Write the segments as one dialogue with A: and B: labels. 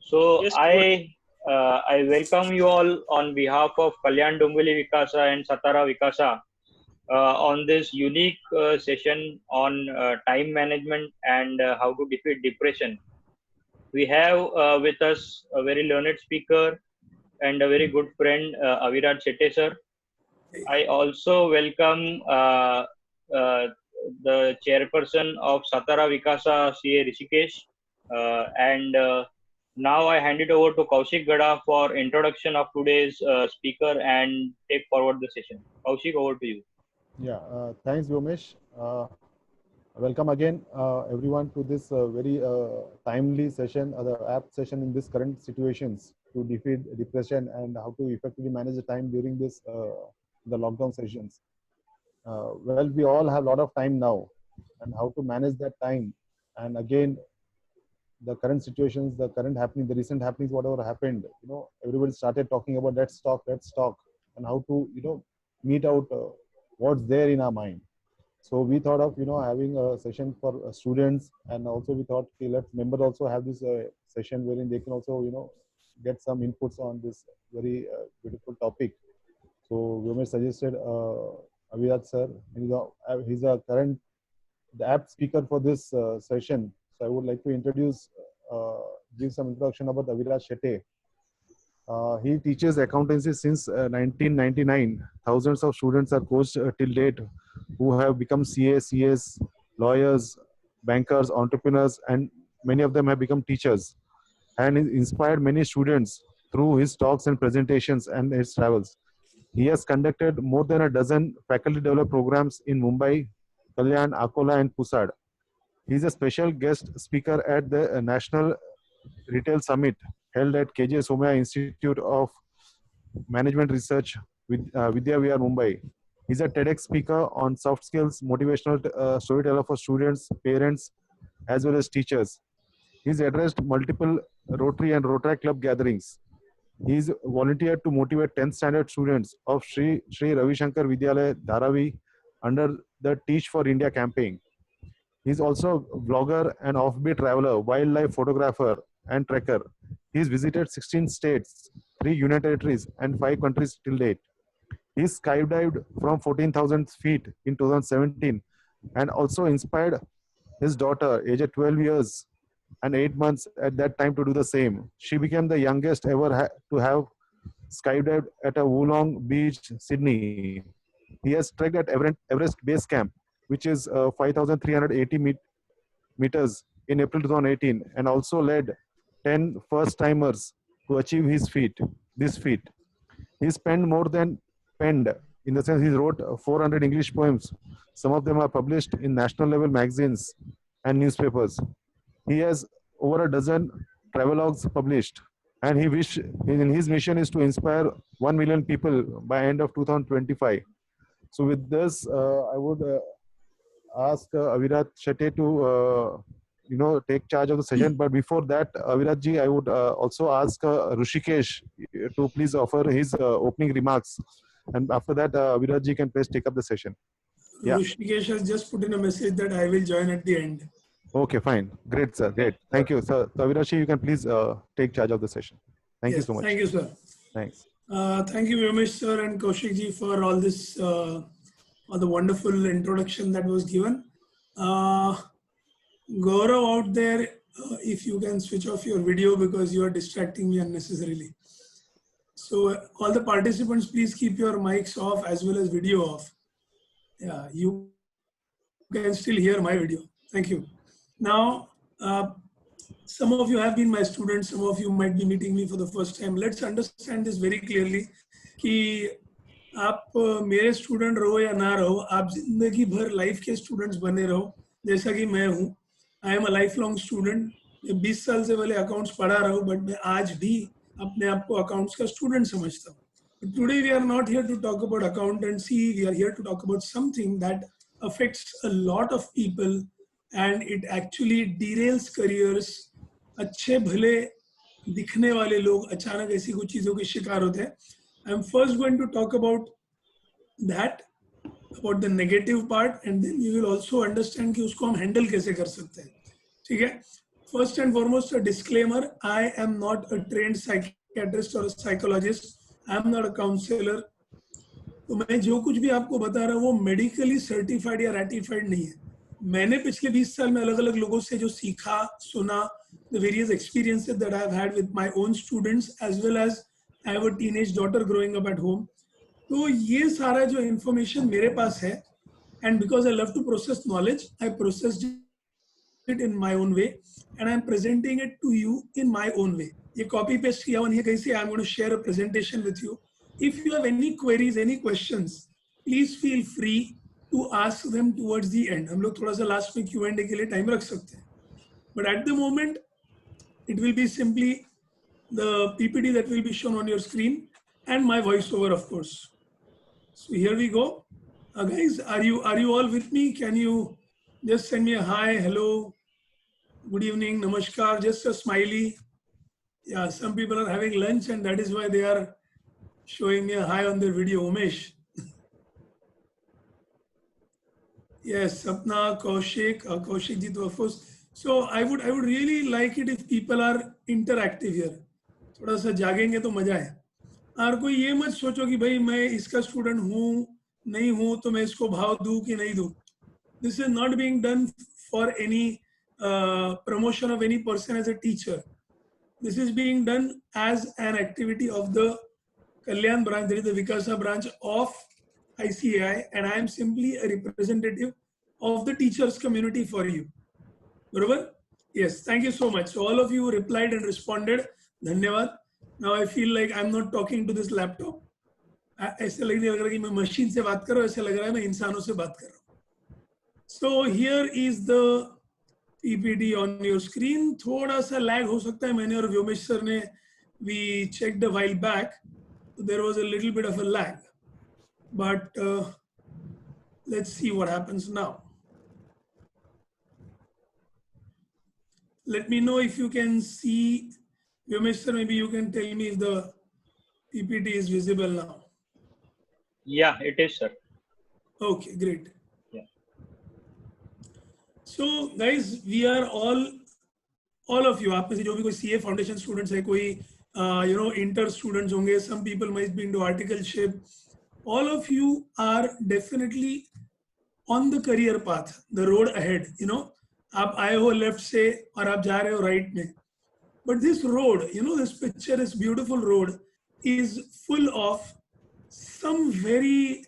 A: So
B: Yes, good.
A: I welcome you all on behalf of Kalyan Dombivli Vikasa and Satara Vikasa on this unique session on time management and how to defeat depression. We have with us a very learned speaker and a very good friend, Aviraj Shetty sir. I also welcome uh, the chairperson of Satara Vikasa, CA Rishikesh, and now I hand it over to Kaushik Gada for introduction of today's speaker and take forward the session. Kaushik, over to you.
C: Yeah, thanks, Vyomesh. Welcome again, everyone, to this very timely session, the app session in this current situations to defeat depression and how to effectively manage the time during this the lockdown sessions. Well, we all have a lot of time now, and how to manage that time. And again, the current situations, the current happening, the recent happenings, whatever happened, everybody started talking about let's talk, and how to meet out what's there in our mind. So we thought of having a session for students, and also we thought, okay, let's members also have this session wherein they can also get some inputs on this very beautiful topic. So we may suggested Aviraj sir. He's a current the app speaker for this session. So I would like to give some introduction about Aviraj Shetty. He teaches accountancy since 1999. Thousands of students are coached till date who have become CAs, CS, lawyers, bankers, entrepreneurs, and many of them have become teachers. And he inspired many students through his talks and presentations and his travels. He has conducted more than a dozen faculty developed programs in Mumbai, Kalyan, Akola, and Pusad. He is a special guest speaker at the National Retail Summit held at KJ Somaya Institute of Management Research with Vidya Vihar, Mumbai. He's a TEDx speaker on soft skills, motivational storyteller for students, parents, as well as teachers. He's addressed multiple Rotary and Rotary Club gatherings. He's volunteered to motivate 10th standard students of Sri Ravi Shankar Vidyalaya Dharavi under the Teach for India campaign. He's also a vlogger and offbeat traveler, wildlife photographer, and trekker. He's visited 16 states, 3 union territories, and 5 countries till date. He skydived from 14,000 feet in 2017 and also inspired his daughter, aged 12 years and 8 months at that time, to do the same. She became the youngest ever to have skydived at a Woolong Beach, Sydney. He has trekked at Everest Base Camp, which is 5,380 meters in April 2018, and also led 10 first-timers to achieve this feat. He spent more than penned, in the sense he wrote 400 English poems. Some of them are published in national level magazines and newspapers. He has over a dozen travelogues published, and his mission is to inspire 1 million people by end of 2025. So with this, I would ask Aviraj Shetty to take charge of the session. But before that, Aviraj ji, I would also ask Rishikesh to please offer his opening remarks, and after that, Aviraj ji can please take up the session. Yeah.
B: Rishikesh has just put in a message that I will join at the end.
C: Okay, fine. Great, sir. Great. Thank you, sir. So, Aviraj ji, you can please take charge of the session. Thank you so much.
B: Thank you, sir.
C: Thanks.
B: Thank you, Vyomesh sir and Kaushik ji, for all this, all the wonderful introduction that was given. Gaurav out there, if you can switch off your video because you are distracting me unnecessarily. So all the participants, please keep your mics off as well as video off. Yeah, you can still hear my video. Thank you. Now, some of you have been my students, some of you might be meeting me for the first time. Let's understand this very clearly कि आप मेरे student रहो या ना रहो, आप जिंदगी भर लाइफ के स्टूडेंट्स बने रहो, जैसा कि मैं हूँ. I am a life long student. 20 साल से पहले अकाउंट्स पढ़ा रहा हूँ, बट मैं आज भी अपने आप को अकाउंट्स का स्टूडेंट समझता हूँ. Today we are not here to talk about accountancy. We are here to talk about something that affects a lot of people and it actually derails careers. अच्छे भले दिखने वाले लोग अचानक ऐसी कुछ चीजों के शिकार होते हैं. I'm first going to talk about that, about the negative part, and then you will also understand कि उसको हम handle कैसे कर सकते हैं. ठीक है? First and foremost, a disclaimer: I am not a trained psychiatrist or a psychologist. I am not a counselor. तो मैं जो कुछ भी आपको बता रहा हूँ वो मेडिकली सर्टिफाइड या रैटिफाइड नहीं है. मैंने पिछले 20 साल में अलग अलग लोगों से जो सीखा, सुना, the various experiences that I've had with my own students as well as I have a teenage daughter growing up at home. तो ये सारा जो information मेरे पास है, and because I love to process knowledge, I processed it in my own way and I'm presenting it to you in my own way. ये copy paste किया हुआ नहीं है कहीं से. I'm going to share a presentation with you. If you have any queries, any questions, please feel free to ask them towards the end. हम लोग थोड़ा सा last में Q&A के लिए time रख सकते हैं. But at the moment, it will be simply the PPT that will be shown on your screen and my voiceover, of course. So here we go. Guys, are you all with me? Can you just send me a hi, hello, good evening, namaskar, just a smiley. Yeah, some people are having lunch and that is why they are showing me a hi on their video. Umesh. Yes, Sapna, Kaushik, Kaushik ji, of course. So I would really like it if people are interactive here. थोड़ा सा जागेंगे तो मजा है. और कोई ये मत सोचो कि भाई मैं इसका स्टूडेंट हूँ नहीं हूँ तो मैं इसको भाव दूँ कि नहीं दूँ. This is not being done for any promotion of any person as a teacher. This is being done as an activity of the Kalyan branch, that is the Vikasa branch of ICAI, and I am simply a representative of the teachers community for you. Barabar? Yes, thank you so much. So all of you replied and responded. Dhanyavad. Now I feel like I'm not talking to this laptop. ऐसे लग रहा है कि मैं machine से बात कर रहा हूँ, ऐसे लग रहा है मैं इंसानों से बात कर रहा हूँ. So here is the PPT on your screen. थोड़ा सा lag हो सकता है. मैंने और व्योमेश सर ने we checked a while back. So there was a little bit of a lag. But let's see what happens now. Let me know if you can see. Vyomesh sir, maybe you can tell me if the PPT is visible now.
A: Yeah, it is, sir.
B: Okay, great.
A: Yeah.
B: So guys, we are all of you. आप में से जो भी कोई CA Foundation students है, कोई inter students होंगे. Some people might be into articleship. All of you are definitely on the career path, the road ahead. आप आए हो left से और आप जा रहे हो right में. But this road, this picture, this beautiful road is full of some very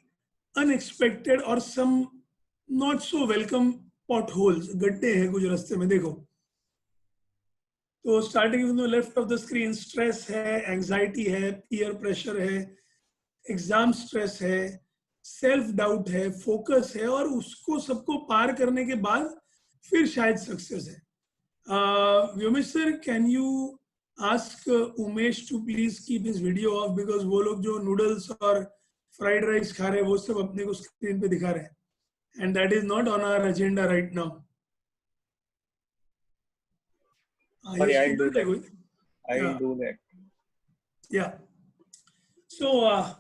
B: unexpected or some not so welcome potholes. गड्ढे हैं कुछ रास्ते में, देखो. तो starting from the left of the screen, stress है, anxiety है, peer pressure है, exam stress है, self doubt है, focus है, और उसको सबको पार करने के बाद फिर शायद success है. Vyomesh sir, can you ask Umesh to please keep his video off, because वो लोग जो noodles और fried rice खा रहे हैं वो सब अपने को screen पे दिखा रहे हैं, and that is not on our agenda right now.
A: Sorry, I'll do that. I'll do that.
B: Yeah. So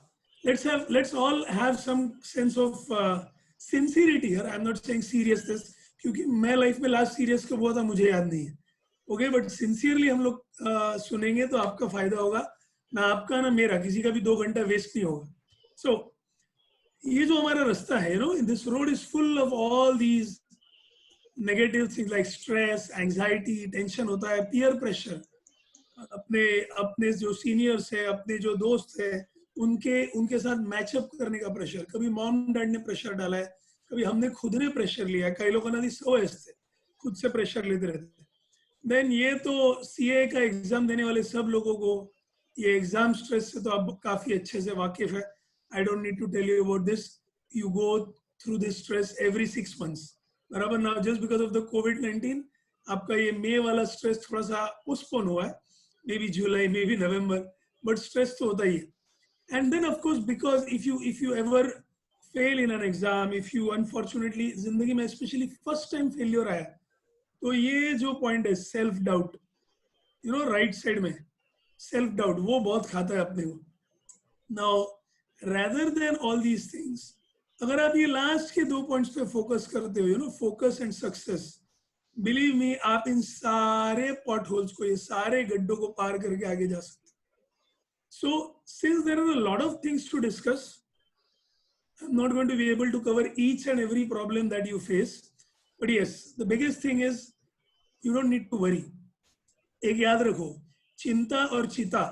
B: let's all have some sense of sincerity here. I'm not saying seriousness, क्योंकि मैं life में last serious कब हुआ था मुझे याद नहीं है. ओके, बट सिंसियरली हम लोग सुनेंगे तो आपका फायदा होगा, ना आपका ना मेरा, किसी का भी 2 घंटा वेस्ट नहीं होगा. सो ये जो हमारा रास्ता है, this road is full of all these negative things like stress, anxiety, tension होता है, पीयर प्रेशर, अपने जो सीनियर्स है, अपने जो दोस्त है, उनके साथ मैचअप करने का प्रेशर. कभी मॉम डैड ने प्रेशर डाला है, कभी हमने खुद ने प्रेशर लिया. कई लोगों ने थे खुद से प्रेशर लेते रहते. देन ये तो सीए का एग्जाम देने वाले सब लोगों को ये एग्जाम स्ट्रेस से तो आप काफी अच्छे से वाकिफ है. I don't need to tell you about this. You go through this stress every 6 months. बराबर ना, जस्ट बिकॉज ऑफ द कोविड-19 आपका ये मई वाला स्ट्रेस थोड़ा सा पोस्टपोन हुआ है, maybe July, maybe November, but stress तो होता ही है. And then of course because if you ever fail in an exam, if you unfortunately जिंदगी में स्पेशली फर्स्ट टाइम फेलियर आया, तो ये जो पॉइंट है सेल्फ डाउट, राइट साइड में सेल्फ डाउट वो बहुत खाता है अपने को. Now rather than all these things, अगर आप ये लास्ट के 2 पॉइंट्स पे फोकस करते हो, focus and success, believe me, आप इन सारे पॉट होल्स को, ये सारे गड्ढों को पार करके आगे जा सकते. So since there are a lot of things to discuss, I'm not going to be able to cover each and every problem that you face. But yes, the biggest thing is you don't need to worry. एक याद रखो, चिंता और चिता,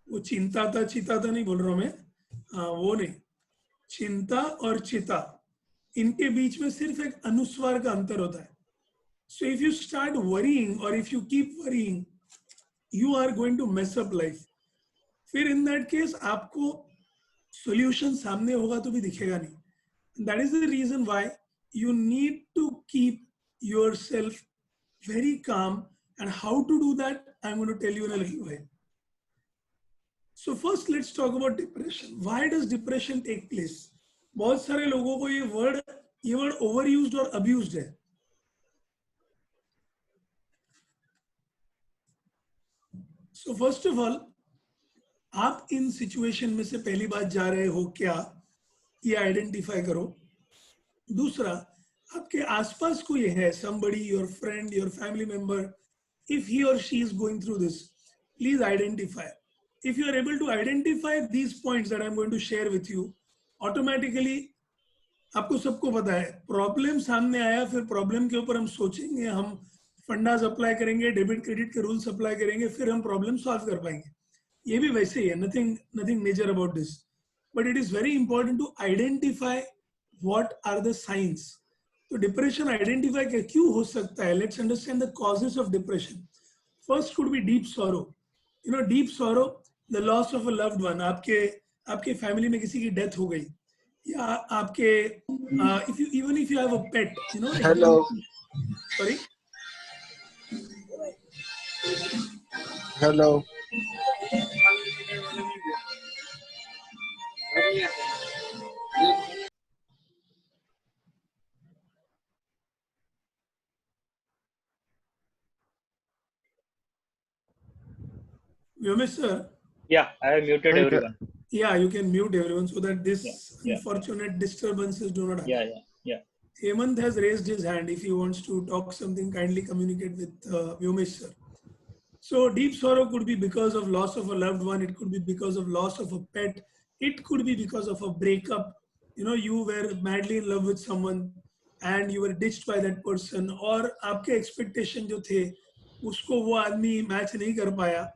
B: वो चिंता था चिता था नहीं बोल रहा हूं मैं, हाँ वो नहीं, चिंता और चिता, इनके बीच में सिर्फ एक अनुस्वार का अंतर होता है. So if you start worrying or if you keep worrying, you are going to mess up life. फिर in that case आपको solution सामने होगा तो भी दिखेगा नहीं. That is the reason why you need to keep yourself very calm, and how to do that I'm going to tell you in a little while. So first let's talk about depression. Why does depression take place? बहुत सारे लोगों को ये word overused और abused है. So first of all, आप इन situation में से पहली बात जा रहे हो क्या, ये आइडेंटिफाई करो. दूसरा, आपके आसपास कोई है, somebody, your friend, your family member, if he or she is going through this, please identify. If you are able to identify these points that I'm going to share with you, automatically आपको सबको पता है, problem सामने आया, फिर problem के ऊपर हम सोचेंगे, हम फंडास अप्लाई करेंगे, डेबिट क्रेडिट के रूल्स अप्लाई करेंगे, फिर हम प्रॉब्लम सॉल्व कर पाएंगे. ये भी वैसे ही है, nothing major about this. But it is very important to identify what are the signs. तो डिप्रेशन आइडेंटिफाई क्यों हो सकता है? Let's understand the causes of depression. First could be deep sorrow. You know, deep sorrow, the loss of a loved one. आपके family में किसी की death हो गई, या आपके even if you have a pet, you know.
D: Hello.
B: Sorry.
D: Hello.
B: Vyomesh sir.
A: Yeah, I have muted everyone.
B: Yeah, you can mute everyone so that this
A: Yeah.
B: unfortunate disturbances do not happen.
A: Yeah.
B: Hemant has raised his hand. If he wants to talk something, kindly communicate with Vyomesh sir. So deep sorrow could be because of loss of a loved one. It could be because of loss of a pet. It could be because of a breakup. You know, you were madly in love with someone and you were ditched by that person. और आपके expectation जो थे, उसको वो आदमी match नहीं कर पाया.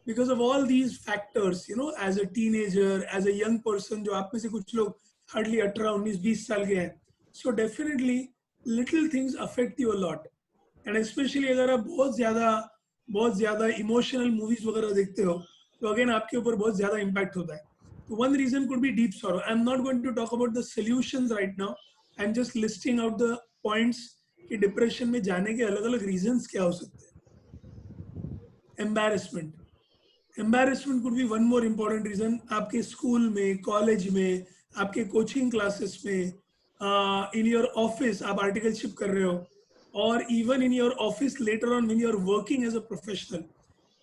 B: Because of all these factors, you know, as a teenager, as a young person, जो आप में से कुछ लोग hardly 18-19-20 साल के हैं. So definitely little things affect you a lot. And especially अगर आप बहुत ज़्यादा इमोशनल मूवीज वगैरह देखते हो, तो अगेन आपके ऊपर बहुत ज़्यादा इम्पैक्ट होता है. तो one reason could be deep sorrow. I am not going to talk about the solutions right now. I am just listing out the points कि डिप्रेशन में जाने के अलग अलग रीजंस क्या हो सकते हैं. Embarrassment could be one more important reason. आपके स्कूल में, कॉलेज में, आपके कोचिंग क्लासेस में, इन योर ऑफिस आप आर्टिकलशिप कर रहे हो, or even in your office later on when you are working as a professional,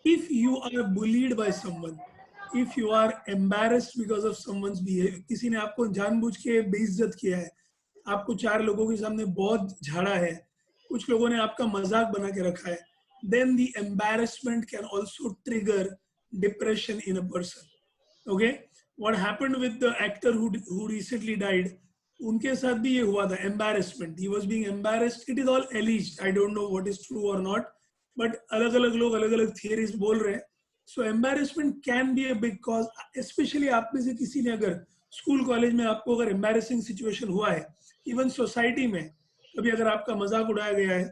B: if you are bullied by someone, if you are embarrassed because of someone's behavior, किसी ने आपको जानबूझ के बेइज्जत किया है, आपको 4 लोगों के सामने बहुत झाड़ा है, कुछ लोगों ने आपका मजाक बना के रखा है, then the embarrassment can also trigger depression in a person. Okay, what happened with the actor who recently died, उनके साथ भी ये हुआ था, embarrassment. He was being embarrassed. It is all alleged. I don't know what is true or not, but अलग अलग लोग अलग अलग theories बोल रहे हैं. So embarrassment can be a big cause, especially आप में से किसी ने अगर स्कूल कॉलेज में आपको अगर embarrassing situation हुआ है, even society में कभी अगर आपका मजाक उड़ाया गया है,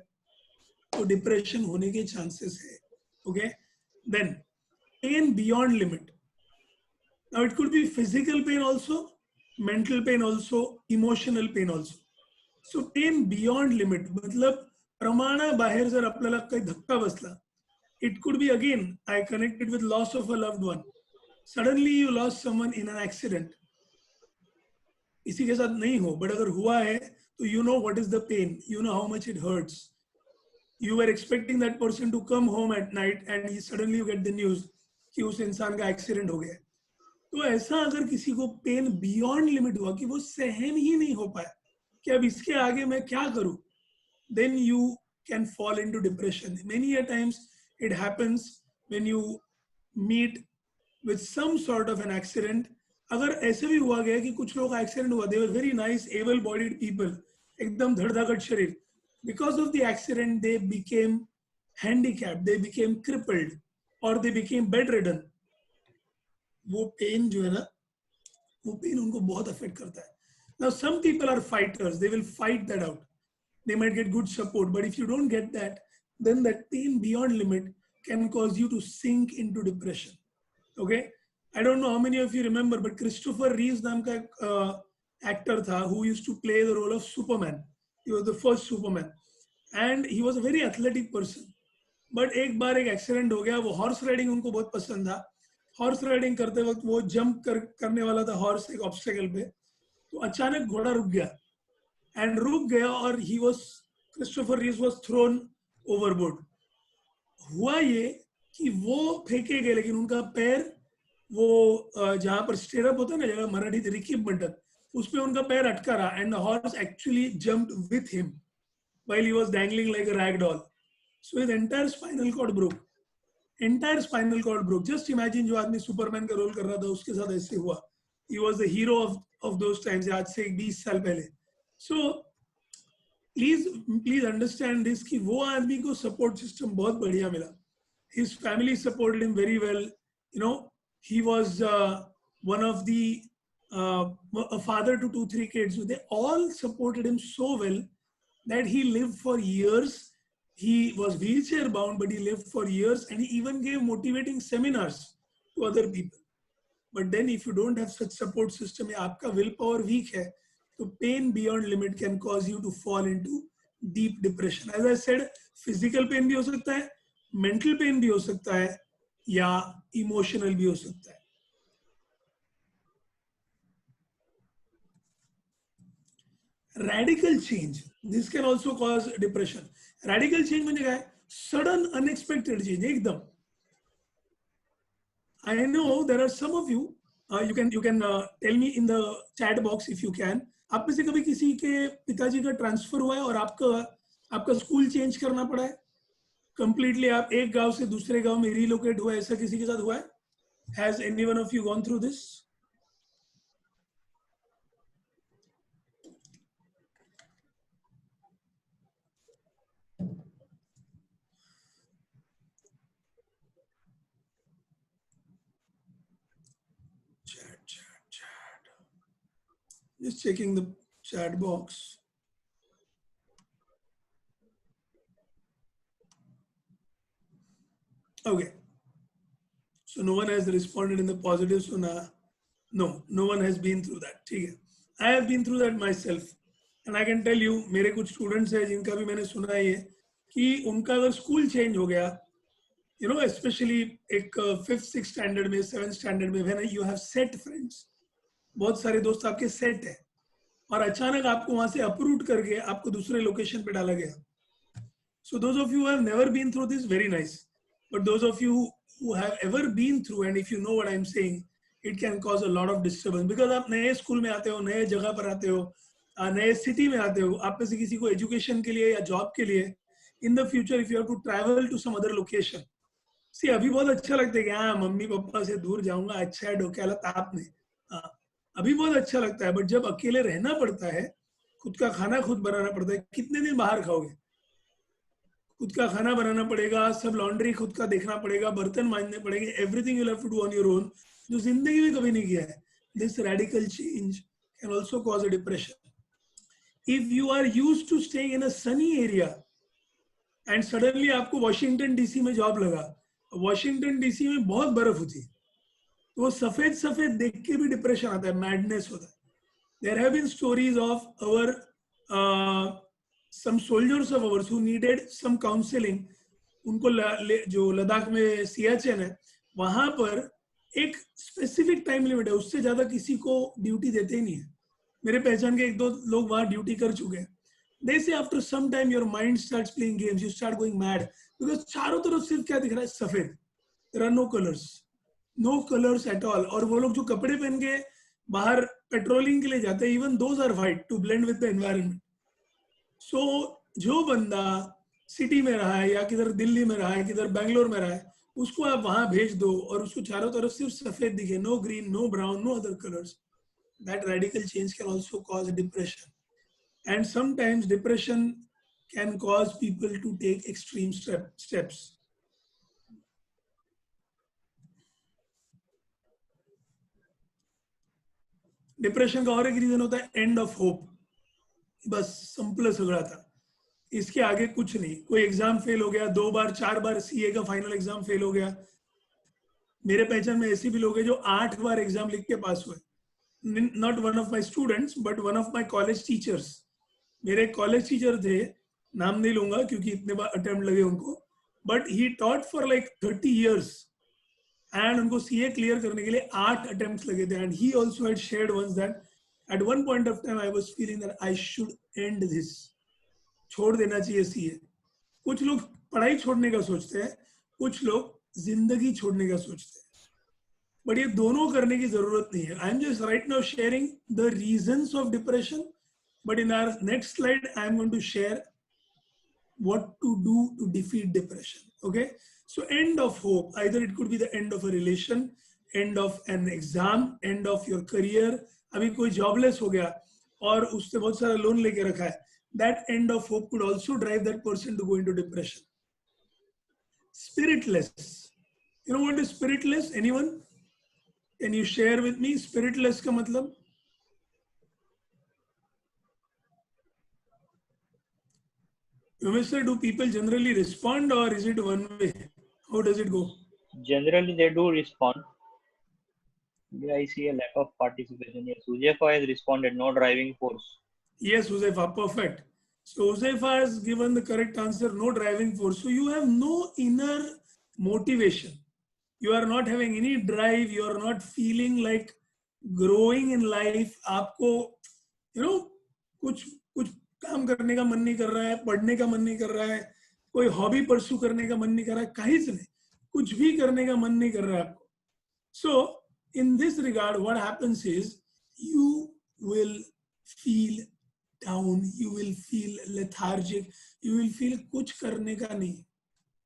B: तो डिप्रेशन होने के चांसेस है. Okay, then pain beyond limit. Now it could be physical pain also, mental pain also, emotional pain also. So pain beyond limit, मतलब प्रमाणा बाहेर जर आपल्याला काही धक्का बसला, it could be again, I connected with loss of a loved one. Suddenly you lost someone in an accident. इसी के साथ नहीं हो, but अगर हुआ है, तो you know what is the pain, you know how much it hurts. You were expecting that person to come home at night and suddenly you get the news कि उस इंसान का एक्सीडेंट हो गया. तो ऐसा अगर किसी को पेन बियॉन्ड लिमिट हुआ कि वो सहन ही नहीं हो पाया कि अब इसके आगे मैं क्या करूं, then you can fall into depression. Many a times it happens when you meet with some sort of an accident. अगर ऐसे भी हुआ गया कि कुछ लोग एक्सीडेंट हुआ, they were very nice able bodied people, एकदम धड़धाकट शरीर, because of the accident they became handicapped, they became crippled or they became bedridden. वो पेन जो है ना, वो पेन उनको बहुत अफेक्ट करता है. Now some people are fighters, they will fight that out, they might get good support, but if you don't get that, then that pain beyond limit can cause you to sink into depression. Okay, I don't know how many of you remember, but Christopher Reeves नाम का एक actor था who used to play the role of Superman. He was the first Superman and he was a very athletic person. But एक बार एक accident हो गया. वो horse riding उनको बहुत पसंद था. हॉर्स राइडिंग करते वक्त वो जंप करने वाला था हॉर्स एक ऑब्स्टेकल पे, तो अचानक घोड़ा रुक गया एंड रुक गया और he was Christopher Reeves was thrown overboard. हुआ ये कि वो फेंके गए लेकिन उनका पैर वो जहां पर स्टेरअप होता है ना, जगह मराठी रिकीप म्हणतात, उसमें उनका पैर अटका रहा and the horse actually jumped with him while he was dangling like a rag doll. So his entire spinal cord broke. Entire spinal cord broke. Just imagine जो आदमी सुपरमैन का रोल कर रहा था उसके साथ ऐसे हुआ. He was the hero of those times, आज से 20 साल पहले. सो प्लीज अंडरस्टैंड दिस कि वो आदमी को सपोर्ट सिस्टम बहुत बढ़िया मिला. His family supported him very well. You know, he was one of the a father to 2-3 kids. So they all supported him so well that he lived for years. He was wheelchair bound, but he lived for years, and he even gave motivating seminars to other people. But then, if you don't have such support system, या आपका willpower weak है, तो pain beyond limit can cause you to fall into deep depression. As I said, physical pain भी हो सकता है, mental pen भी हो सकता है, या इमोशनल भी हो सकता है. Radical change, this can also cause depression. Radical change म्हणजे काय? सडन अनएक्सपेक्टेड चेंज एकदम. I know there are some of you, you can tell me in the chat box if you can. आप में से कभी किसी के पिताजी का ट्रांसफर हुआ है और आपका स्कूल चेंज करना पड़ा है कंप्लीटली? आप एक गांव से दूसरे गांव में रिलोकेट हुआ, ऐसा किसी के साथ हुआ है? Has any one of you gone through this? Chat. Just checking the chat box. Okay, so no one has responded in the positive. So no one has been through that. ठीक है, I have been through that myself, and I can tell you, मेरे कुछ students हैं जिनका भी मैंने सुना है ये कि उनका अगर स्कूल चेंज हो गया, you know, especially एक 5th 6th स्टैंडर्ड में, 7th स्टैंडर्ड में, when you have set friends, बहुत सारे दोस्त आपके सेट है, और अचानक आपको वहां से अपरूट करके आपको दूसरे लोकेशन पे डाला गया. So those of you who have never been through this, very nice. But those of you who have ever been through, and if you know what I'm saying, it can cause a lot of disturbance. Because आप नए school में आते हो, नए जगह पर आते हो, नए सिटी में आते हो, आप में से किसी को एजुकेशन के लिए या जॉब के लिए, in the future if you have to travel to some other location, see अभी बहुत अच्छा लगता है कि हाँ मम्मी पापा से दूर जाऊंगा, अच्छा है, डोक्याला ताप नहीं, अभी बहुत अच्छा लगता है. बट जब अकेले रहना पड़ता है, खुद का खाना खुद बनाना पड़ता है, कितने दिन बाहर खाओगे? खुद का खाना बनाना पड़ेगा, सब लॉन्ड्री खुद का देखना पड़ेगा, बर्तन मांजने पड़ेंगे, everything you have to do on your own, जो जिंदगी में कभी नहीं किया है. This radical change can also cause a depression. If you are used to staying in a sunny area and suddenly आपको वॉशिंगटन डीसी में जॉब लगा, वॉशिंगटन डीसी में बहुत बर्फ होती है, तो वो सफेद सफेद देख के भी डिप्रेशन आता है, मैडनेस होता है. There have been stories of our some soldiers of ours who needed some counseling. उनको जो लद्दाख में सियाचिन है, वहां पर एक स्पेसिफिक टाइम लिमिट है, उससे ज्यादा किसी को ड्यूटी देते ही नहीं है. मेरे पहचान के 1-2 लोग वहां ड्यूटी कर चुके हैं. They say after some time your mind starts playing games, you start going mad because चारों तरफ सिर्फ क्या दिख रहा है? सफेद. There are no colors at all. और वो लोग जो कपड़े पहन के बाहर पेट्रोलिंग के लिए जाते हैं, even those are white to blend with the environment. So जो बंदा सिटी में रहा है या किधर दिल्ली में रहा है, किधर बैंगलोर में रहा है, उसको आप वहां भेज दो और उसको चारों तरफ सिर्फ सफेद दिखे, no green, no brown, no other colours, that radical change can also cause depression. And sometimes depression can cause people to take extreme steps. Depression का और एक रीजन होता है एंड ऑफ होप. बस संपलं सगळं आता, इसके आगे कुछ नहीं. कोई एग्जाम फेल हो गया, 2 बार 4 बार सीए का फाइनल एग्जाम फेल हो गया. मेरे पहचान में ऐसे भी लोग हैं जो 8 बार एग्जाम लिख के पास हुए. Not one of my students but one of my college teachers. मेरे कॉलेज टीचर थे, नाम नहीं लूंगा क्योंकि इतने बार अटेम्प्ट लगे उनको, but he taught for like 30 years and उनको सीए क्लियर करने के लिए 8 अटेम्प्ट्स लगे थे. And he also had shared once that at one point of time I was feeling that I should end this, छोड़ देना चाहिए सीए. कुछ लोग पढ़ाई छोड़ने का सोचते हैं, कुछ लोग जिंदगी छोड़ने का सोचते हैं, बट ये दोनों करने की जरूरत नहीं है. I am just right now sharing the reasons of depression, but in our next slide I am going to share what to do to defeat depression. Okay, so end of hope, either it could be the end of a relation, end of an exam, end of your career. अभी कोई jobless हो गया और उसने बहुत सारा loan लेके रखा है, that end of hope could also drive that person to go into depression. Spiritless, you know what is spiritless? Anyone, can you share with me spiritless का मतलब? Sir, do people generally respond or is it one way? How does it go?
A: Generally, they do respond. I see a lack of participation. Yes, Huzefa has responded, no driving force.
B: Yes, Huzefa, perfect. So Huzefa has given the correct answer, no driving force. So you have no inner motivation. You are not having any drive. You are not feeling like growing in life. आपको, you know, कुछ काम करने का मन नहीं कर रहा है, पढ़ने का मन नहीं कर रहा है, कोई हॉबी परस्यू करने का मन नहीं कर रहा है, काहीच नहीं, कुछ भी करने का मन नहीं कर रहा है आपको. So in this regard what happens is you will feel down, you will feel lethargic, you will feel कुछ करने का नहीं,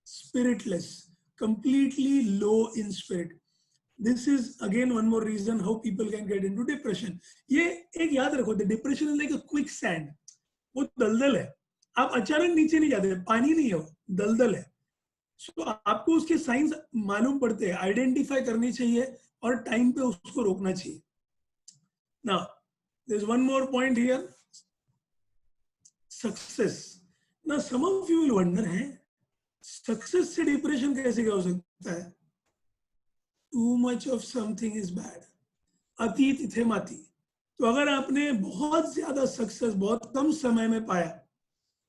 B: spiritless, completely low in spirit. This is again one more reason how people can get into depression. ये एक याद रखो, the depression is like a quicksand. वो दलदल है, आप अचानक नीचे नहीं जाते, पानी नहीं है, वो दलदल है. सो आपको उसके साइंस मालूम पड़ते हैं, आइडेंटिफाई करनी चाहिए और टाइम पे उसको रोकना चाहिए. Now there is one more point here, success. Now some of you will wonder है सक्सेस से डिप्रेशन कैसे क्या हो सकता है? Too much of something is bad. अतीत इथे माती. तो अगर आपने बहुत ज्यादा सक्सेस बहुत कम समय में पाया,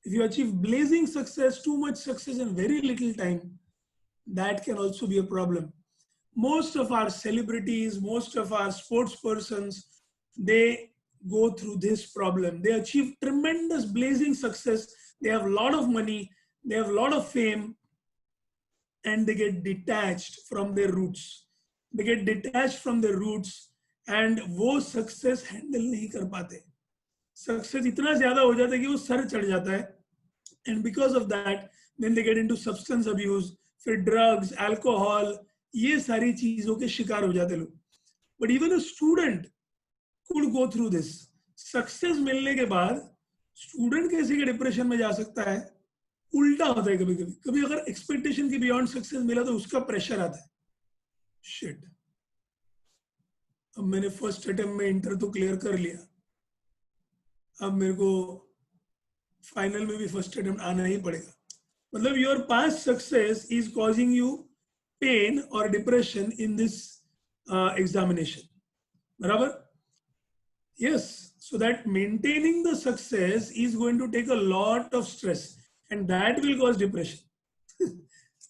B: if you achieve blazing success, too much success in very little time, that can also be a problem. Most of our celebrities, most of our sports persons, they go through this problem. They achieve tremendous blazing success, they have a lot of money, they have a lot of fame, and they get detached from their roots. They get detached from their roots and वो success handle नहीं कर पाते. Success इतना ज्यादा हो जाता है कि वो सर चढ़ जाता है, and because of that then they get into substance abuse, फिर ड्रग्स, अल्कोहल, ये सारी चीजों के शिकार हो जाते लोग. But even a student could go through this. Success मिलने के बाद स्टूडेंट कैसे के डिप्रेशन में जा सकता है? उल्टा होता है कभी कभी. कभी अगर एक्सपेक्टेशन के बियॉन्ड सक्सेस मिला तो उसका प्रेशर आता है, शिट अब मैंने फर्स्ट अटेम्प्ट में इंटर तो क्लियर कर लिया, अब मेरे को फाइनल में भी फर्स्ट अटेम्प्ट आना ही पड़ेगा. मतलब your past success is causing you pain और डिप्रेशन इन दिस एग्जामिनेशन. बराबर? Yes. So that maintaining the success is going to take a lot of stress and that will cause depression.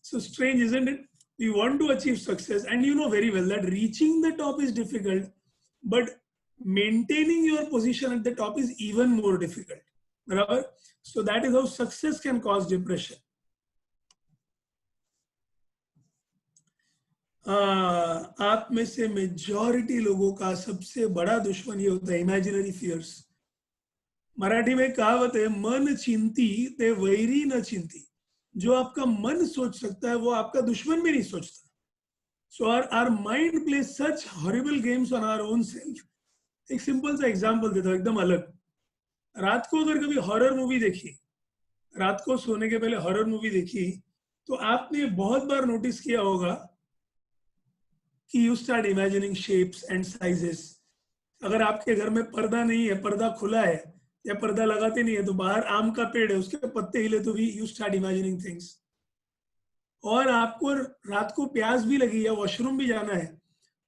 B: So strange, isn't it? We want to achieve success, and you know very well that reaching the top is difficult, but maintaining your position at the top is even more difficult. Barabar? So that is how success can cause depression. आप में से majority लोगों का सबसे बड़ा दुश्मन ये होता है इमेजिनरी फियर्स. मराठी में कहावत है, मन चिंती ते वैरी न चिंती. जो आपका मन सोच सकता है वो आपका दुश्मन भी नहीं सोचता. So our mind plays such horrible games on our own self. एक सिंपल सा एग्जांपल देता हूँ एकदम अलग. रात को अगर कभी हॉरर मूवी देखी, रात को सोने के पहले हॉरर मूवी देखी, तो आपने बहुत बार नोटिस किया होगा कि you start imagining shapes and sizes. अगर आपके घर में पर्दा नहीं है, पर्दा खुला है या पर्दा लगाते नहीं है, तो बाहर आम का पेड़ है, उसके पत्ते हिले तो भी यू स्टार्ट इमेजिनिंग थिंग्स. और आपको रात को प्यास भी लगी या वॉशरूम भी जाना है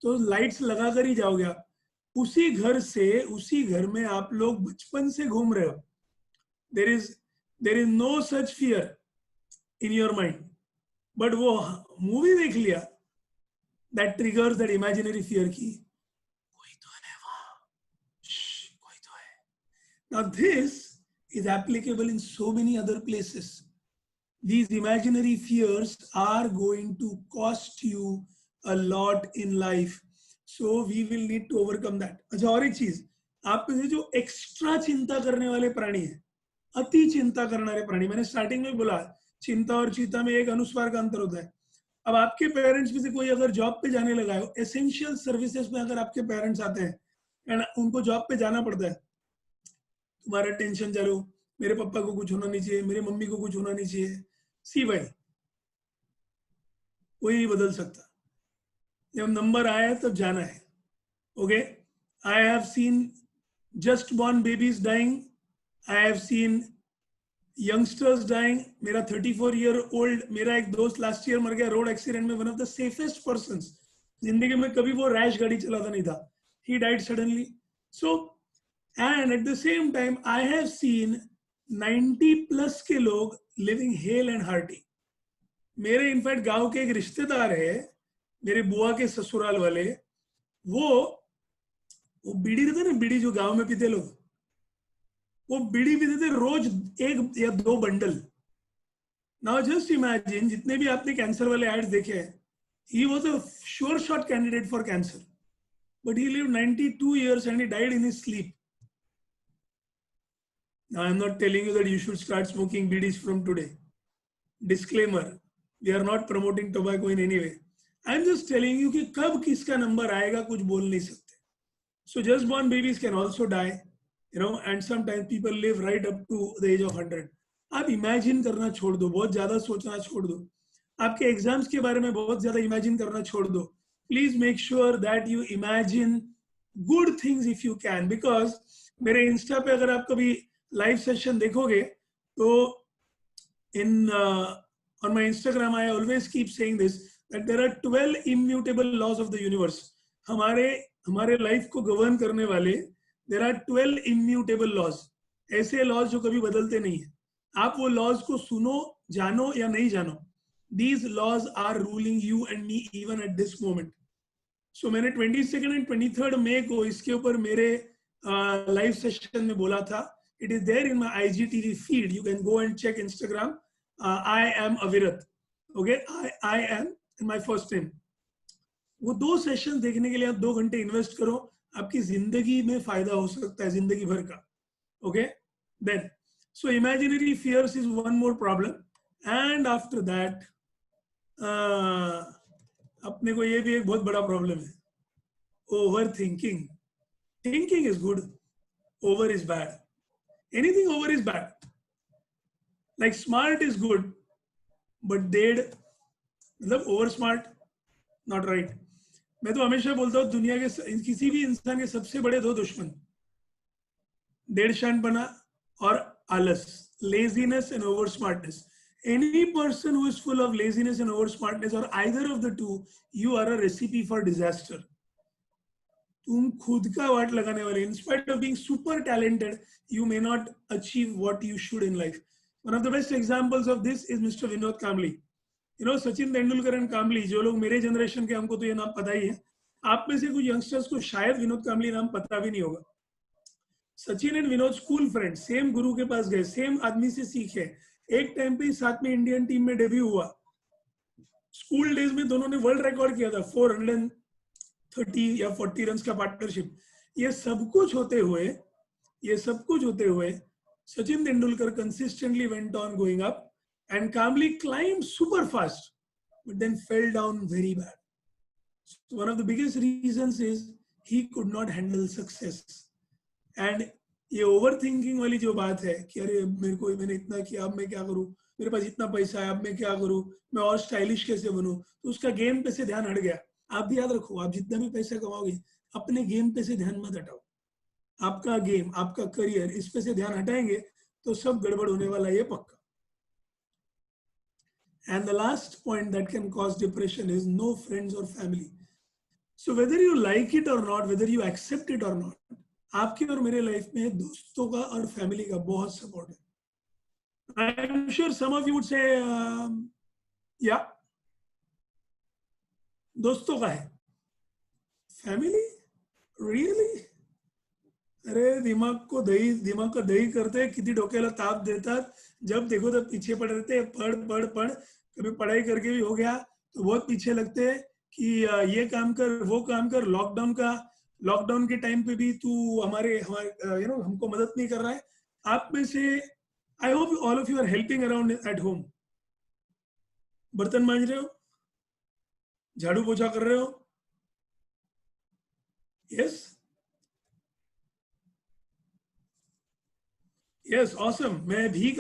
B: तो लाइट्स लगा कर ही जाओगे आप. उसी घर से, उसी घर में आप लोग बचपन से घूम रहे हो. There is no such fear in your mind, but वो मूवी देख लिया, that triggers that imaginary fear की कोई तो है वहां, कोई तो है. Now this is applicable in so many other places. These imaginary fears are going to cost you a lot in life. So we will need to overcome that. अच्छा, और एक चीज, आप में से जो एक्स्ट्रा चिंता करने वाले प्राणी हैं, अति चिंता करने वाले प्राणी, मैंने स्टार्टिंग में बोला चिंता और चीता में एक अनुस्वार का अंतर होता है. अब आपके पेरेंट्स में से कोई अगर जॉब पे जाने लगा है, एसेंशियल सर्विसेज में अगर आपके पेरेंट्स आते हैं एंड उनको जॉब पे जाना पड़ता है, तुम्हारा टेंशन चालू, मेरे पापा को कुछ होना नहीं चाहिए, मेरे मम्मी को कुछ होना नहीं चाहिए. सी भाई, कोई नहीं बदल सकता. जब नंबर आया तब जाना है. Okay, I have seen just born babies dying, I have seen youngsters dying. मेरा 34 ईयर ओल्ड मेरा एक दोस्त लास्ट ईयर मर गया रोड एक्सीडेंट में. One of the safest persons, जिंदगी में कभी वो रैश गाड़ी चलाता नहीं था. He died suddenly. So and at the same time I have scene 90+ के लोग लिविंग हेल एंड हार्टी. मेरे इनफैक्ट गांव के एक रिश्तेदार है, मेरे बुआ के ससुराल वाले, वो बीड़ी रहते ना, बीड़ी जो गांव में पीते लोग, वो बीड़ी पीते थे रोज 1 या 2 बंडल. नाउ जस्ट इमेजिन, जितने भी आपने कैंसर वाले एड्स देखे हैं, he was a sure shot candidate for cancer, but he lived 92 years and he died in his sleep. Now, I'm not telling you that you should start smoking BDs from today. Disclaimer, we are not promoting tobacco in any way. I'm just telling you कि कब किसका number आएगा कुछ बोल नहीं सकते. So just born babies can also die, you know, and sometimes people live right up to the age of 100. आप imagine करना छोड़ दो, बहुत ज्यादा सोचना छोड़ दो, आपके एग्जाम्स के बारे में बहुत ज्यादा imagine करना छोड़ दो. Please make sure that you imagine good things if you can, because मेरे इंस्टा पे अगर आप कभी लाइव सेशन देखोगे तो in on my Instagram I always keep saying this, that there are 12 immutable laws of the universe. हमारे life को govern करने वाले there are 12 immutable laws. ऐसे लॉज जो कभी बदलते नहीं है. आप वो लॉज को सुनो, जानो या नहीं जानो, these laws are ruling you and me even at this moment. So मैंने 22nd and 23rd मई को इसके ऊपर मेरे लाइव सेशन में बोला था. It is there in my IGTV feed. You can go and check Instagram. I am Avirat. Okay, I am in my first name. वो 2 session देखने के लिए आप 2 घंटे इन्वेस्ट करो, आपकी जिंदगी में फायदा हो सकता है, जिंदगी भर का. Okay, then so imaginary fears is one more problem, and after that अपने को ये भी एक बहुत बड़ा प्रॉब्लम है, over thinking. Thinking is good, over is bad. Anything over is bad. Like smart is good, but dead, मतलब over smart, not right. मैं तो हमेशा बोलता हूँ दुनिया के किसी भी इंसान के सबसे बड़े 2 दुश्मन, डेढ़ शानपना और आलस, laziness and over smartness. Any person who is full of laziness and over smartness or either of the two, you are a recipe for disaster. तुम खुद का वाट लगाने वाले. In spite of being super talented, you may not achieve what you should in life. One of the best examples of this is Mr. Vinod Kambli. You know, Sachin Tendulkar and Kambli, जो लोग मेरे generation के, हमको तो ये नाम पता ही है. आप में से कुछ यंगस्टर्स को शायद विनोद कांबली नाम पता भी नहीं होगा. Sachin and Vinod school friend, same गुरु के पास गए, सेम आदमी से सीखे, एक टाइम पे साथ में इंडियन टीम में डेब्यू हुआ. स्कूल डेज में दोनों ने वर्ल्ड रिकॉर्ड किया था, 430 या 40 रन का पार्टनरशिप. ये सब कुछ होते हुए Sachin Tendulkar consistently went on going up and calmly climbed super fast, but then fell down very bad. So one of the biggest reasons is he could not handle success. And ये over thinking वाली जो बात है कि अरे मैंने इतना किया, अब मैं क्या करूं, मेरे पास इतना पैसा है, अब मैं क्या करूं, मैं और स्टाइलिश कैसे बनूं, तो उसका गेम पे से ध्यान हट गया. आप भी याद रखो, आप जितना भी पैसा कमाओगे अपने गेम पे से ध्यान मत हटाओ. आपका गेम, आपका करियर, इस पे से ध्यान हटाएंगे तो सब गड़बड़ होने वाला है, ये पक्का. And the last point that can cause depression is no friends or family. So whether you like it or not, whether you accept it or not, आपके और मेरे लाइफ में दोस्तों का और फैमिली का बहुत सपोर्ट है. I am sure some of you would say या दोस्तों का है, फैमिली रियली? अरे दिमाग का दही करते, किती डोक्याला ताप देतात, जब देखो तब पीछे पड़ रहते हैं. पढ़ कभी पढ़ाई करके भी हो गया तो बहुत पीछे लगते हैं कि ये काम कर, वो काम कर. लॉकडाउन के टाइम पे भी तू हमारे हमको मदद नहीं कर रहा है. आप में से I hope all of you are helping around at home. बर्तन मांज रहे हो, झाड़ू पोछा कर रहे हो. Yes awesome. मैं भी